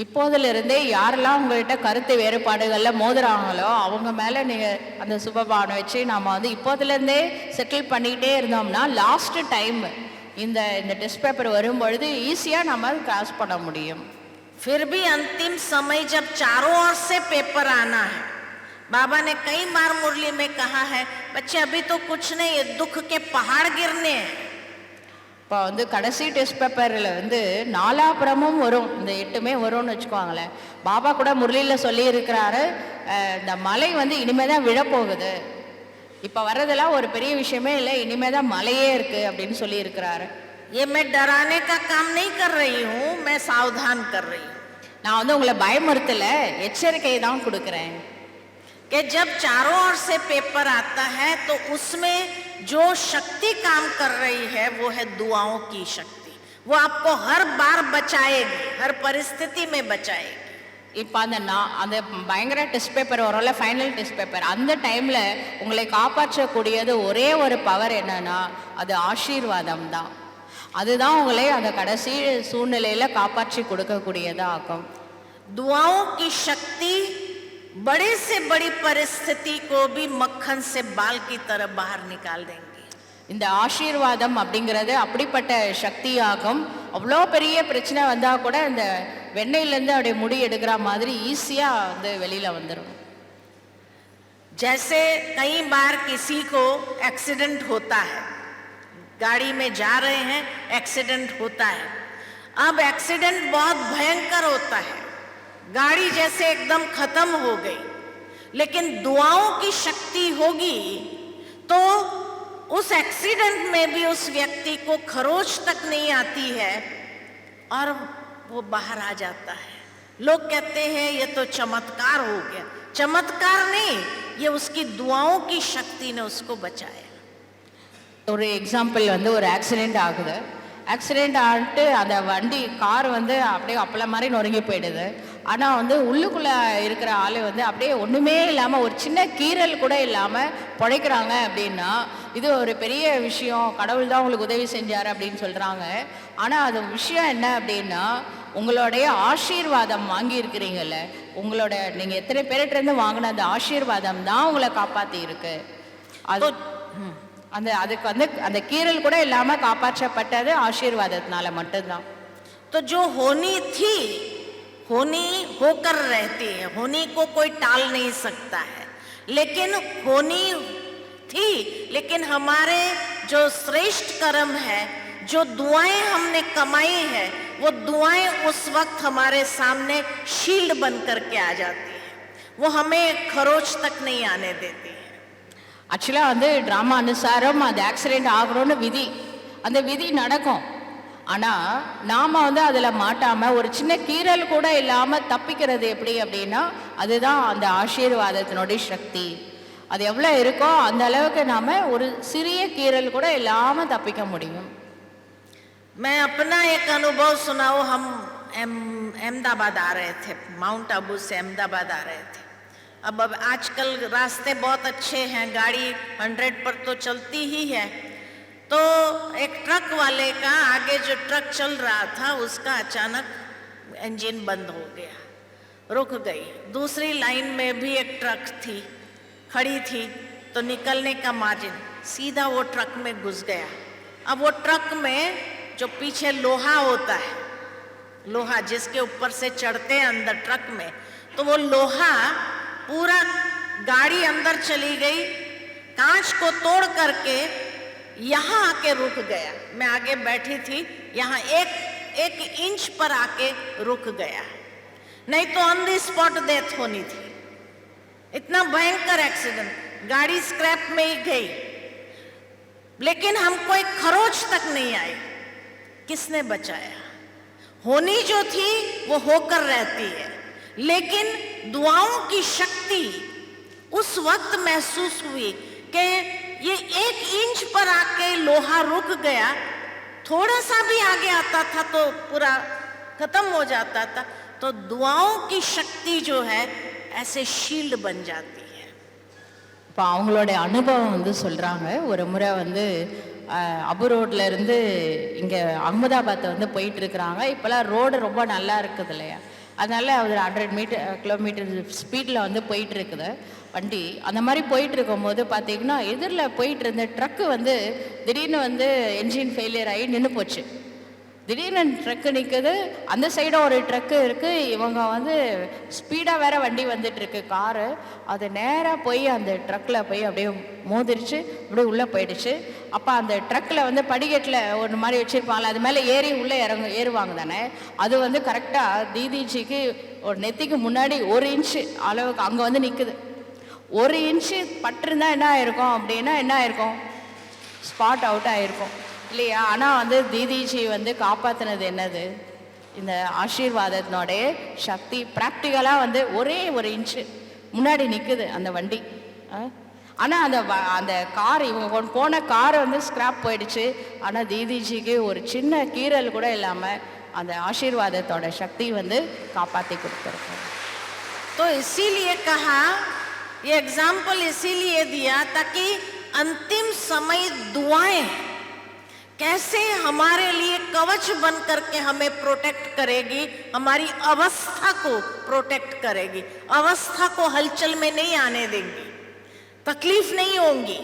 இப்போதிலிருந்தே யாரெல்லாம் உங்கள்கிட்ட கருத்து வேறுபாடுகளில் மோதுறாங்களோ அவங்க மேலே நீங்கள் அந்த சுபபாவனை வச்சு நாம் வந்து இப்போதிலேருந்தே செட்டில் பண்ணிக்கிட்டே இருந்தோம்னா லாஸ்ட் டைம் இந்த டெஸ்ட் பேப்பர் வரும்பொழுது ஈஸியாக நம்ம கிராஸ் பண்ண முடியும். फिर भी अंतिम समय जब चारों ओर से पेपर आना है, बाबा ने कई बार मुरली में कहा है, बच्चे अभी तो कुछ नहीं, ये दुख के पहाड़ गिरने हैं. இப்போ வந்து கடைசி டெஸ்ட் பேப்பரில் வந்து 4புறமும் வரும், இந்த 8மே வரும்னு வச்சுக்கோங்களேன். பாபா கூட முரளியில் சொல்லியிருக்கிறாரு, இந்த மலை வந்து இனிமே தான் விழப்போகுது, இப்போ வர்றதெல்லாம் ஒரு பெரிய விஷயமே இல்லை, இனிமே தான் மலையே இருக்குது அப்படின்னு சொல்லியிருக்கிறாரு. ये मैं डराने का काम नहीं कर रही हूँ, मैं सावधान कर रही हूँ. நான் வந்து உங்களை பயமுறுத்தலை, எச்சரிக்கை தான் கொடுக்குறேன். कि जब चारों ओर से पेपर आता है तो उसमें जो शक्ति काम कर रही है वो है दुआओं की शक्ति. वो आपको हर बार बचाएगी, हर परिस्थिति में बचाएगी. இப்போ அந்த பயங்கர டெஸ்ட் பேப்பர் வரும்ல, ஃபைனல் டெஸ்ட் பேப்பர், அந்த டைமில் உங்களை காப்பாற்றக்கூடியது ஒரே ஒரு பவர் என்னன்னா அது ஆசீர்வாதம் தான். அதுதான் உங்களை அந்த கடைசி சூழ்நிலையில் காப்பாற்றி கொடுக்கக்கூடியதாக ஆகும். दुआओं की शक्ति बड़े से बड़ी परिस्थिति को भी मक्खन से बाल की तरह बाहर निकाल देंगी. இந்த ஆசீர்வாதம் அப்படிங்கிறது அப்படிப்பட்ட சக்தியாகும். அவ்வளோ பெரிய பிரச்சனை வந்தால் கூட இந்த வெண்ணெயிலேருந்து அப்படியே முடி எடுக்கிற மாதிரி ஈஸியாக வந்து வெளியில் வந்துடும். जैसे कई बार किसी को एक्सीडेंट होता है, गाड़ी में जा रहे हैं, एक्सीडेंट होता है. अब एक्सीडेंट बहुत भयंकर होता है, गाड़ी जैसे एकदम खत्म हो गई, लेकिन दुआओं की शक्ति होगी तो उस एक्सीडेंट में भी उस व्यक्ति को खरोच तक नहीं आती है और वो बाहर आ जाता है। लोग कहते हैं ये तो चमत्कार हो गया। चमत्कार नहीं, ये उसकी दुआओं की शक्ति ने उसको बचाया। ஒரு எக்ஸாம்பிள் வந்து ஒரு ஆக்சிடெண்ட் ஆகுது. ஆக்சிடெண்ட் ஆகிட்டு அந்த வண்டி கார் வந்து அப்படியே அப்பள மாதிரி நொறுங்கி போயிடுது. ஆனால் வந்து உள்ளுக்குள்ளே இருக்கிற ஆள் வந்து அப்படியே ஒன்றுமே இல்லாமல் ஒரு சின்ன கீறல் கூட இல்லாமல் பிழைக்கிறாங்க அப்படின்னா இது ஒரு பெரிய விஷயம். கடவுள் தான் உங்களுக்கு உதவி செஞ்சார் அப்படின்னு சொல்கிறாங்க. ஆனால் அது விஷயம் என்ன அப்படின்னா உங்களுடைய ஆசீர்வாதம் வாங்கியிருக்கிறீங்கல்ல, உங்களோட நீங்கள் எத்தனை பேர்கிட்டருந்து வாங்கின அந்த ஆசீர்வாதம் தான் உங்களை காப்பாற்றி இருக்கு. அது அந்த அதுக்கு வந்து அந்த கீறல் கூட இல்லாமல் காப்பாற்றப்பட்டது ஆசீர்வாதத்தினால மட்டும்தான். तो जो होनी थी होनी होकर रहती है, होनी को कोई टाल नहीं सकता है, लेकिन होनी थी, लेकिन हमारे जो श्रेष्ठ कर्म है, जो दुआएं हमने कमाई है, वो दुआएं उस वक्त हमारे सामने शील्ड बन करके आ जाती है, वो हमें खरोच तक नहीं आने देती है. ஆக்சுவலாக வந்து ட்ராமா அனுசாரம் அந்த ஆக்சிடெண்ட் ஆகணும்னு விதி, அந்த விதி நடக்கும். ஆனால் நாம் வந்து அதில் மாட்டாமல் ஒரு சின்ன கீறல் கூட இல்லாமல் தப்பிக்கிறது எப்படி அப்படின்னா அதுதான் அந்த ஆசீர்வாதத்தினுடைய சக்தி. அது எவ்வளோ இருக்கோ அந்த அளவுக்கு நாம் ஒரு சிறிய கீறல் கூட இல்லாமல் தப்பிக்க முடியும். मैं अपना एक अनुभव सुनाऊं. हम अहमदाबाद आ रहे थे, माउंट आबू से अहमदाबाद आ रहे थे. अब आजकल रास्ते बहुत अच्छे हैं, गाड़ी 100 पर तो चलती ही है. तो एक ट्रक वाले का आगे जो ट्रक चल रहा था उसका अचानक इंजन बंद हो गया, रुक गई. दूसरी लाइन में भी एक ट्रक थी, खड़ी थी, तो निकलने का मार्जिन, सीधा वो ट्रक में घुस गया. अब वो ट्रक में जो पीछे लोहा होता है, लोहा जिसके ऊपर से चढ़ते हैं अंदर ट्रक में, तो वो लोहा पूरा गाड़ी अंदर चली गई, कांच को तोड़ करके यहाँ आके रुक गया. मैं आगे बैठी थी, यहाँ एक इंच पर आके रुक गया, नहीं तो ऑन द स्पॉट डेथ होनी थी. इतना भयंकर एक्सीडेंट, गाड़ी स्क्रैप में ही गई, लेकिन हमको एक खरोच तक नहीं आई. किसने बचाया? होनी जो थी वो होकर रहती है, लेकिन दुआओं की शक्ति उस वक्त महसूस हुई कि ये 1 इंच पर आके लोहा रुक गया. थोड़ा सा भी आगे आता था तो पूरा खत्म हो जाता था. तो दुआओं की शक्ति जो है ऐसे शील्ड बन जाती है. இப்போ அவங்களோட அனுபவம் வந்து சொல்கிறாங்க. ஒரு முறை வந்து அபு ரோட்ல இருந்து இங்கே அகமதாபாத்தை வந்து போயிட்டுருக்குறாங்க. இப்போல்லாம் ரோடு ரொம்ப நல்லா இருக்குது இல்லையா, அதனால் ஒரு 100 கிலோமீட்டர் ஸ்பீடில் வந்து போயிட்டுருக்குது வண்டி. அந்த மாதிரி போயிட்டுருக்கும் போது பார்த்திங்கன்னா எதிரில் போயிட்டு இருந்த ட்ரக்கு வந்து திடீர்னு வந்து என்ஜின் ஃபெயிலியர் ஆகி நின்று போச்சு. திடீர்னு ட்ரக்கு நிற்குது, அந்த சைடும் ஒரு ட்ரக்கு இருக்குது. இவங்க வந்து ஸ்பீடாக வேறு வண்டி வந்துட்டுருக்கு காரு. அது நேராக போய் அந்த ட்ரக்கில் போய் அப்படியே மோதிரிச்சு அப்படியே உள்ளே போயிடுச்சு. அப்போ அந்த ட்ரக்கில் வந்து படிக்கட்டில் ஒரு மாதிரி வச்சுருப்பாங்களே, அது மேலே ஏறி உள்ளே ஏறுவாங்க தானே, அது வந்து கரெக்டாக தீதிஜிக்கு ஒரு நெத்திக்கு முன்னாடி 1 இன்ச்சு அளவுக்கு அங்கே வந்து நிற்குது. 1 இன்ச்சு பட்டிருந்தா என்ன ஆயிருக்கும் அப்படின்னா என்ன ஆயிருக்கும், ஸ்பாட் அவுட் ஆகிருக்கும் இல்லையா. ஆனால் வந்து தீதிஜி வந்து காப்பாற்றினது என்னது, இந்த ஆசீர்வாதத்தினுடைய சக்தி. ப்ராக்டிக்கலாக வந்து ஒரே 1 இன்ச்சு முன்னாடி நிற்குது அந்த வண்டி. ஆனால் அந்த கார், இவங்க போன கார் வந்து ஸ்க்ராப் போயிடுச்சு. ஆனால் தீதிஜிக்கு ஒரு சின்ன கீறல் கூட இல்லாமல் அந்த ஆசீர்வாதத்தோட சக்தி வந்து காப்பாற்றி கொடுத்துருக்கு. तो इसीलिए कहा, ये एग्जाम्पल इसीलिए दिया ताकि अंतिम समय दुआएं कैसे हमारे लिए कवच बन करके हमें प्रोटेक्ट करेगी, हमारी अवस्था को प्रोटेक्ट करेगी, अवस्था को हलचल में नहीं आने देंगी, तकलीफ नहीं होंगी.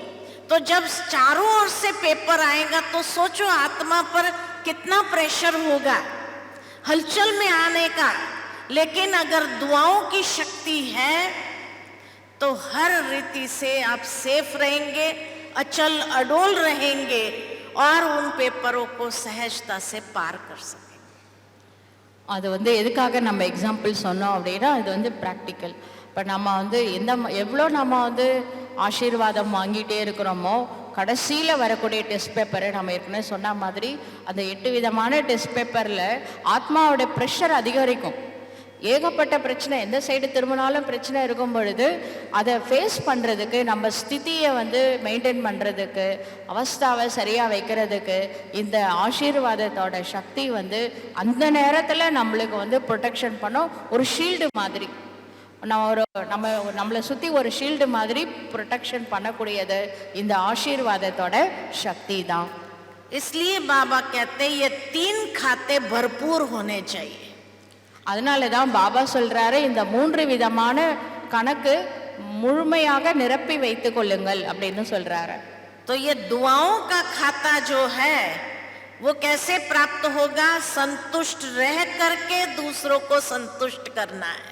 तो जब चारों ओर से पेपर आएगा तो सोचो आत्मा पर कितना प्रेशर होगा हलचल में आने का. लेकिन अगर दुआओं की शक्ति है तो हर रीति से आप सेफ रहेंगे, अचल अडोल रहेंगे और उन पेपरों को सहजता से पार कर सकेंगे. அது வந்து எதுக்காக நம்ம எக்ஸாம்பிள் சொன்னோம் அப்படின்னா அது வந்து ப்ராக்டிக்கல். இப்போ நம்ம வந்து எவ்வளோ நம்ம வந்து ஆசீர்வாதம் வாங்கிட்டே இருக்கிறோமோ கடைசியில் வரக்கூடிய டெஸ்ட் பேப்பரை நம்ம ஏற்கனவே சொன்ன மாதிரி அந்த 8 விதமான டெஸ்ட் பேப்பரில் ஆத்மாவோட ப்ரெஷர் அதிகரிக்கும். ஏகப்பட்ட பிரச்சனை, எந்த சைடு திரும்பினாலும் பிரச்சனை இருக்கும் பொழுது அதை ஃபேஸ் பண்ணுறதுக்கு, நம்ம ஸ்திதியை வந்து மெயின்டைன் பண்ணுறதுக்கு, அவஸ்தாவை சரியாக வைக்கிறதுக்கு இந்த ஆசீர்வாதத்தோட சக்தி வந்து அந்த நேரத்தில் நம்மளுக்கு வந்து ப்ரொடெக்ஷன் பண்ணும். ஒரு ஷீல்டு மாதிரி நம்மளை சுற்றி ஒரு ஷீல்டு மாதிரி ப்ரொடெக்ஷன் பண்ணக்கூடியது இந்த ஆசீர்வாதத்தோட சக்தி தான். इसलिए बाबा कहते हैं ये 3 खाते भरपूर होने चाहिए. அதனால தான் பாபா சொல்றாரு இந்த 3 விதமான கணக்கு முழுமையாக நிரப்பி வைத்துக் கொள்ளுங்கள் அப்படின்னு சொல்றாரு. तो ये दुआओं का खाता जो है वो कैसे प्राप्त होगा? संतुष्ट रह करके दूसरों को संतुष्ट करना है.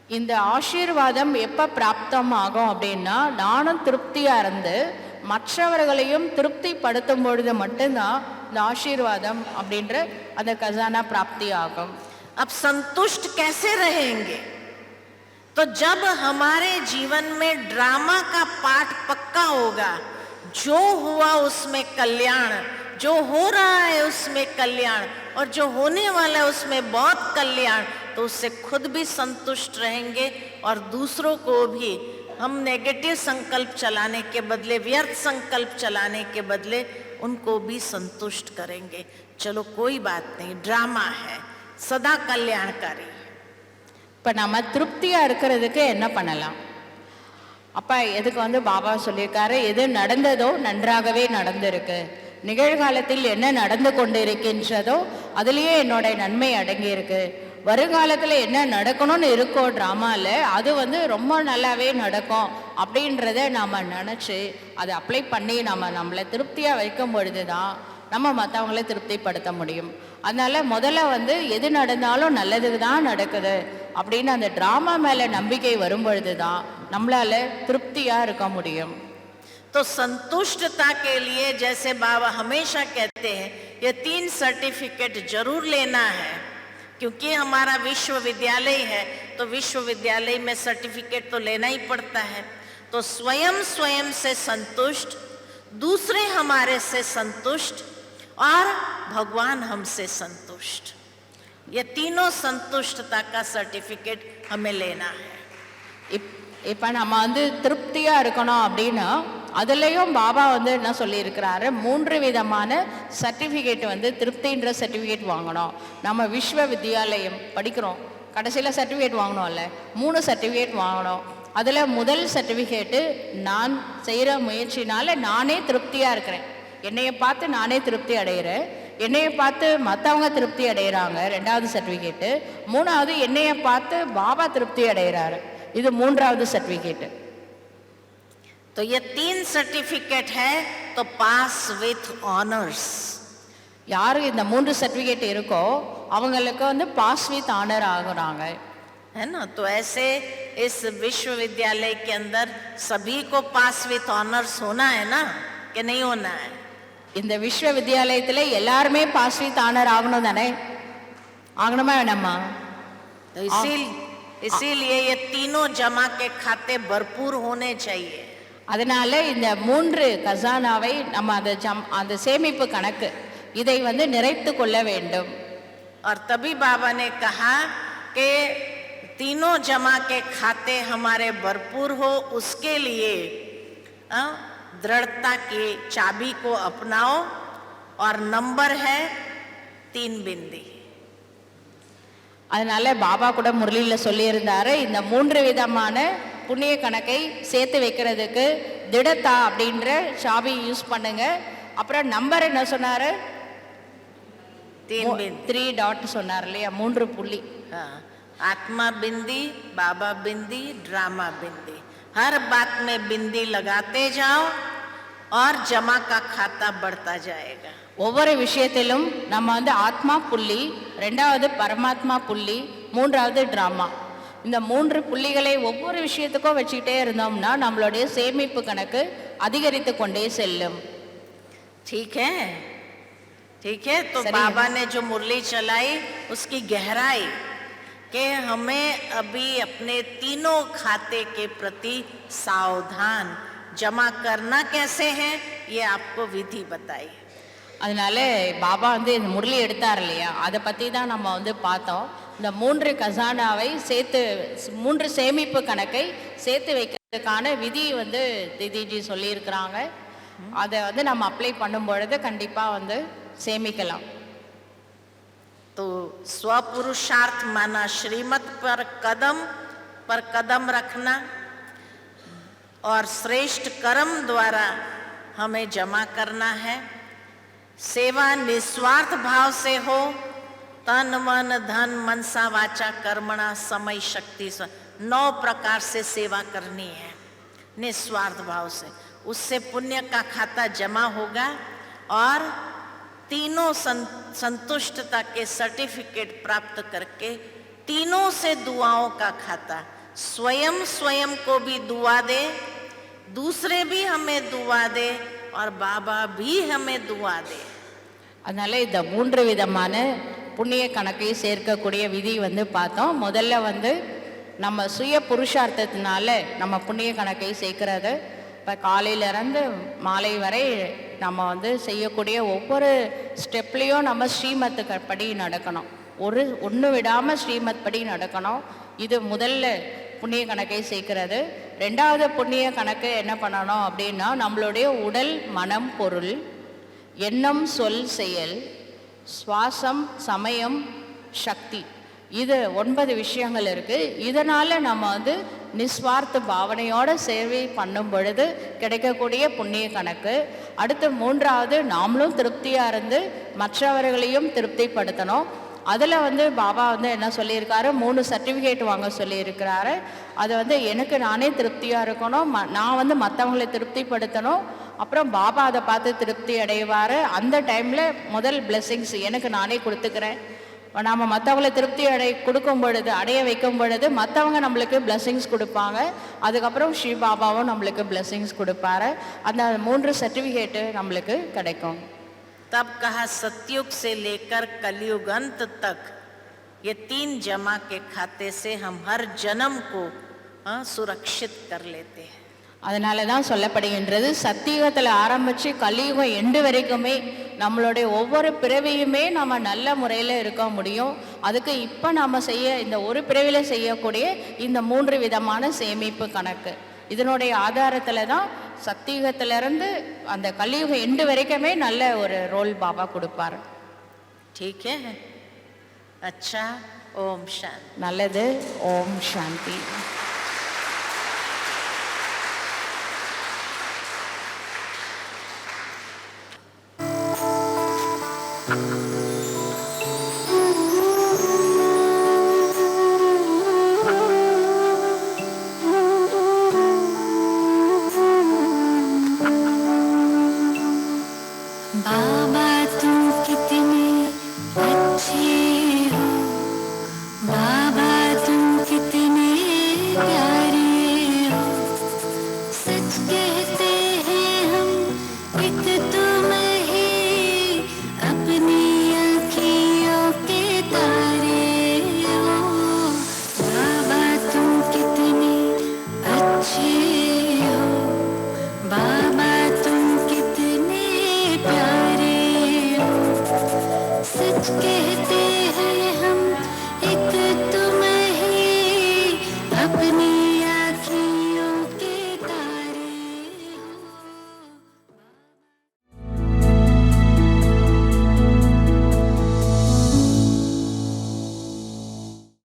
இந்த ஆசீர்வாதம் எப்ப பிராப்தம் ஆகும் அப்படின்னா நானும் திருப்தியா இருந்து மற்றவர்களையும் திருப்தி படுத்தும் பொழுது மட்டும்தான் இந்த ஆசீர்வாதம் அப்படின்ற அந்த கஜானா பிராப்தி ஆகும். अब संतुष्ट कैसे रहेंगे? तो जब हमारे जीवन में ड्रामा का पाठ पक्का होगा, जो हुआ उसमें कल्याण, जो हो रहा है उसमें कल्याण और जो होने वाला है उसमें बहुत कल्याण, तो उससे खुद भी संतुष्ट रहेंगे और दूसरों को भी हम नेगेटिव संकल्प चलाने के बदले, व्यर्थ संकल्प चलाने के बदले उनको भी संतुष्ट करेंगे. चलो कोई बात नहीं, ड्रामा है, सदा कल्याणकारी. இப்போ நம்ம திருப்தியாக இருக்கிறதுக்கு என்ன பண்ணலாம்? அப்பா எதுக்கு வந்து பாபா சொல்லியிருக்காரு, எது நடந்ததோ நன்றாகவே நடந்திருக்கு, நிகழ்காலத்தில் என்ன நடந்து கொண்டு இருக்கின்றதோ அதுலேயே என்னோட நன்மை அடங்கியிருக்கு, வருங்காலத்தில் என்ன நடக்கணும்னு இருக்கோ ட்ராமாவில் அது வந்து ரொம்ப நல்லாவே நடக்கும் அப்படின்றத நாம் நினச்சி அதை அப்ளை பண்ணி நம்மளை திருப்தியாக வைக்கும் பொழுது தான் நம்ம மற்றவங்கள திருப்திப்படுத்த முடியும். அதனால முதல்ல வந்து எது நடந்தாலும் நல்லதுக்கு தான் நடக்குது அப்படின்னு அந்த ட்ராமா மேலே நம்பிக்கை வரும் பொழுது தான் நம்மளால திருப்தியாக இருக்க முடியும். तो संतुष्टता के लिए जैसे बाबा हमेशा कहते हैं ये 3 सर्टिफिकेट जरूर लेना है, क्योंकि हमारा विश्वविद्यालय है तो विश्वविद्यालय में सर्टिफिकेट तो लेना ही पड़ता है. तो स्वयं से संतुष्ट, दूसरे हमारे से संतुष्ट और भगवान हमसे संतुष्ट, ये तीनों संतुष्टता का सर्टिफिकेट हमें लेना है. இப்போ நம்ம வந்து திருப்தியாக இருக்கணும் அப்படின்னா அதுலேயும் பாபா வந்து என்ன சொல்லியிருக்கிறாரு, 3 விதமான சர்டிஃபிகேட் வந்து திருப்தின்ற சர்டிஃபிகேட் வாங்கணும். நம்ம விஸ்வ வித்யாலயம் படிக்கிறோம், கடைசியில் சர்டிஃபிகேட் வாங்கணும்ல, 3 சர்டிஃபிகேட் வாங்கணும். அதில் முதல் சர்டிஃபிகேட்டு நான் செய்கிற முயற்சினால் நானே திருப்தியாக இருக்கிறேன், என்னையை பார்த்து நானே திருப்தி அடைகிறேன், என்னையை பார்த்து மற்றவங்க திருப்தி அடைகிறாங்க, 2வது சர்டிஃபிகேட்டு. 3வது என்னையை பார்த்து பாபா திருப்தி அடைகிறாரு, இது 3வது சர்டிஃபிகேட்டு. तो ये 3 सर्टिफिकेट है तो पास विथ ऑनर्स. யாரு இந்த 3 சர்டிஃபிகேட் இருக்கோ அவங்களுக்கு வந்து பாஸ் வித் ஆனர் ஆகுறாங்க, है ना. तो ऐसे इस विश्वविद्यालय के अंदर सभी को पास विथ ऑनर्स होना है ना, कि नहीं होना है? இந்த விஸ்வ வித்யாலயத்தில் எல்லாருமே பாஸ் வித் ஆனர் ஆகணும் தானே? ஆகணுமா வேணாமா? तो इसीलिए ये तीनों जमा के खाते भरपूर होने चाहिए. அதனால இந்த 3 கசானாவை நம்ம அந்த சேமிப்பு கணக்கு இதை வந்து நிறைத்து கொள்ள வேண்டும். और तभी बाबा ने कहा कि तीनों जमा के खाते हमारे भरपूर हो, उसके लिए दृढ़ता की चाबी को अपनाओ और नंबर है 3 बिंदी. அதனால பாபா கூட முரளியில் சொல்லியிருந்தாரு, இந்த 3 விதமான புண்ணிய கணக்கை சேர்த்து வைக்கிறதுக்கு திடத்தா அப்படின்ற சாபி யூஸ் பண்ணுங்க. அப்புறம் நம்பர் என்ன சொன்னாரு? 3 டாட் சொன்னார் இல்லையா, 3 புள்ளி. आत्मा बिंदी, बाबा बिंदी, ड्रामा बिंदी, हर बात में बिंदी लगाते जाओ और जमा का खाता बढ़ता जाएगा. ஒவ்வொரு விஷயத்திலும் நம்ம வந்து ஆத்மா புள்ளி, 2வது பரமாத்மா புள்ளி, 3வது டிராமா, இந்த 3 புள்ளிகளை ஒவ்வொரு விஷயத்துக்கும் வச்சுக்கிட்டே இருந்தோம்னா நம்மளுடைய சேமிப்பு கணக்கு அதிகரித்து கொண்டே செல்லும். ठीक है. तो बाबा ने जो मुरली चलाई उसकी गहराई कि हमें अभी अपने तीनों खाते के प्रति सावधान जमा करना कैसे है, ये आपको विधि बताई। அதனால பாபா வந்து இந்த முரளி எடுத்தார் இல்லையா, அதை பற்றி தான் நம்ம வந்து பார்த்தோம். இந்த 3 கசானாவை சேர்த்து 3 சேமிப்பு கணக்கை சேர்த்து வைக்கிறதுக்கான விதி வந்து திதிஜி சொல்லியிருக்கிறாங்க. அதை வந்து நம்ம அப்ளை பண்ணும் பொழுது கண்டிப்பாக வந்து சேமிக்கலாம். तो स्वपुरुषार्थ माना श्रीमत पर कदम रखना और श्रेष्ठ कर्म द्वारा हमें जमा करना है। सेवा निस्वार्थ भाव से हो, तन मन धन मनसा वाचा कर्मणा समय शक्ति 9 प्रकार से सेवा करनी है निस्वार्थ भाव से। उससे पुण्य का खाता जमा होगा और तीनों संतुष्टता के सर्टिफिकेट प्राप्त करके तीनों से दुआओं का खाता, स्वयं को भी दुआ दे, दूसरे भी हमें दुआ दे और बाबा भी हमें दुआ दे। அதனால் இந்த 3 விதமான புண்ணிய கணக்கை சேர்க்கக்கூடிய விதி வந்து பார்த்தோம். முதல்ல வந்து நம்ம சுய புருஷார்த்தத்தினால நம்ம புண்ணிய கணக்கை சேர்க்கிறது. இப்போ காலையிலேருந்து மாலை வரை நம்ம வந்து செய்யக்கூடிய ஒவ்வொரு ஸ்டெப்லேயும் நம்ம ஸ்ரீமத்துக்கு படி நடக்கணும். ஒன்று விடாமல் ஸ்ரீமத் படி நடக்கணும். இது முதல்ல புண்ணிய கணக்கை சேர்க்கிறது. 2வது புண்ணிய கணக்கு என்ன பண்ணணும் அப்படின்னா, நம்மளுடைய உடல் மனம் பொருள் எண்ணம் சொல் செயல் சுவாசம் சமயம் சக்தி, இது 9 விஷயங்கள் இருக்குது. இதனால் நம்ம வந்து நிஸ்வார்த்த பாவனையோட சேவை பண்ணும் பொழுது கிடைக்கக்கூடிய புண்ணிய கணக்கு. அடுத்து 3வது நாமளும் திருப்தியாக இருந்து மற்றவர்களையும் திருப்திப்படுத்தணும். அதில் வந்து பாபா வந்து என்ன சொல்லியிருக்காரு, 3 சர்டிஃபிகேட் வாங்க சொல்லியிருக்கிறாரு. அது வந்து எனக்கு நானே திருப்தியாக இருக்கணும், நான் வந்து மற்றவங்களை திருப்திப்படுத்தணும், அப்புறம் பாபா அதை பார்த்து திருப்தி அடைவார். அந்த டைமில் முதல் பிளெஸ்ஸிங்ஸ் எனக்கு நானே கொடுத்துக்கிறேன். நாம் மற்றவங்களை திருப்தி கொடுக்கும் பொழுது, அடைய வைக்கும் பொழுது மற்றவங்க நம்மளுக்கு பிளெஸ்ஸிங்ஸ் கொடுப்பாங்க. அதுக்கப்புறம் ஸ்ரீ பாபாவும் நம்மளுக்கு பிளெஸ்ஸிங்ஸ் கொடுப்பாரு. அந்த 3 சர்டிஃபிகேட்டு நம்மளுக்கு கிடைக்கும். तब कहा सतयुग से लेकर कलयुग अंत तक ये 3 जमा के खाते से हम हर जन्म को सुरक्षित कर लेते हैं. அதனால தான் சொல்லப்படுகின்றது, சத்தியுகத்தில் ஆரம்பித்து கலியுகம் எண்டு வரைக்குமே நம்மளுடைய ஒவ்வொரு பிறவியுமே நம்ம நல்ல முறையில் இருக்க முடியும். அதுக்கு இப்போ நம்ம இந்த ஒரு பிறவியில் செய்யக்கூடிய இந்த 3 விதமான சேமிப்பு கணக்கு, இதனுடைய ஆதாரத்தில் தான் சத்தியுகத்திலிருந்து அந்த கலியுகம் எண்டு வரைக்குமே நல்ல ஒரு ரோல் பாபா கொடுப்பார். ठीक है, अच्छा, ओम शांति. நல்லது. ஓம் சாந்தி.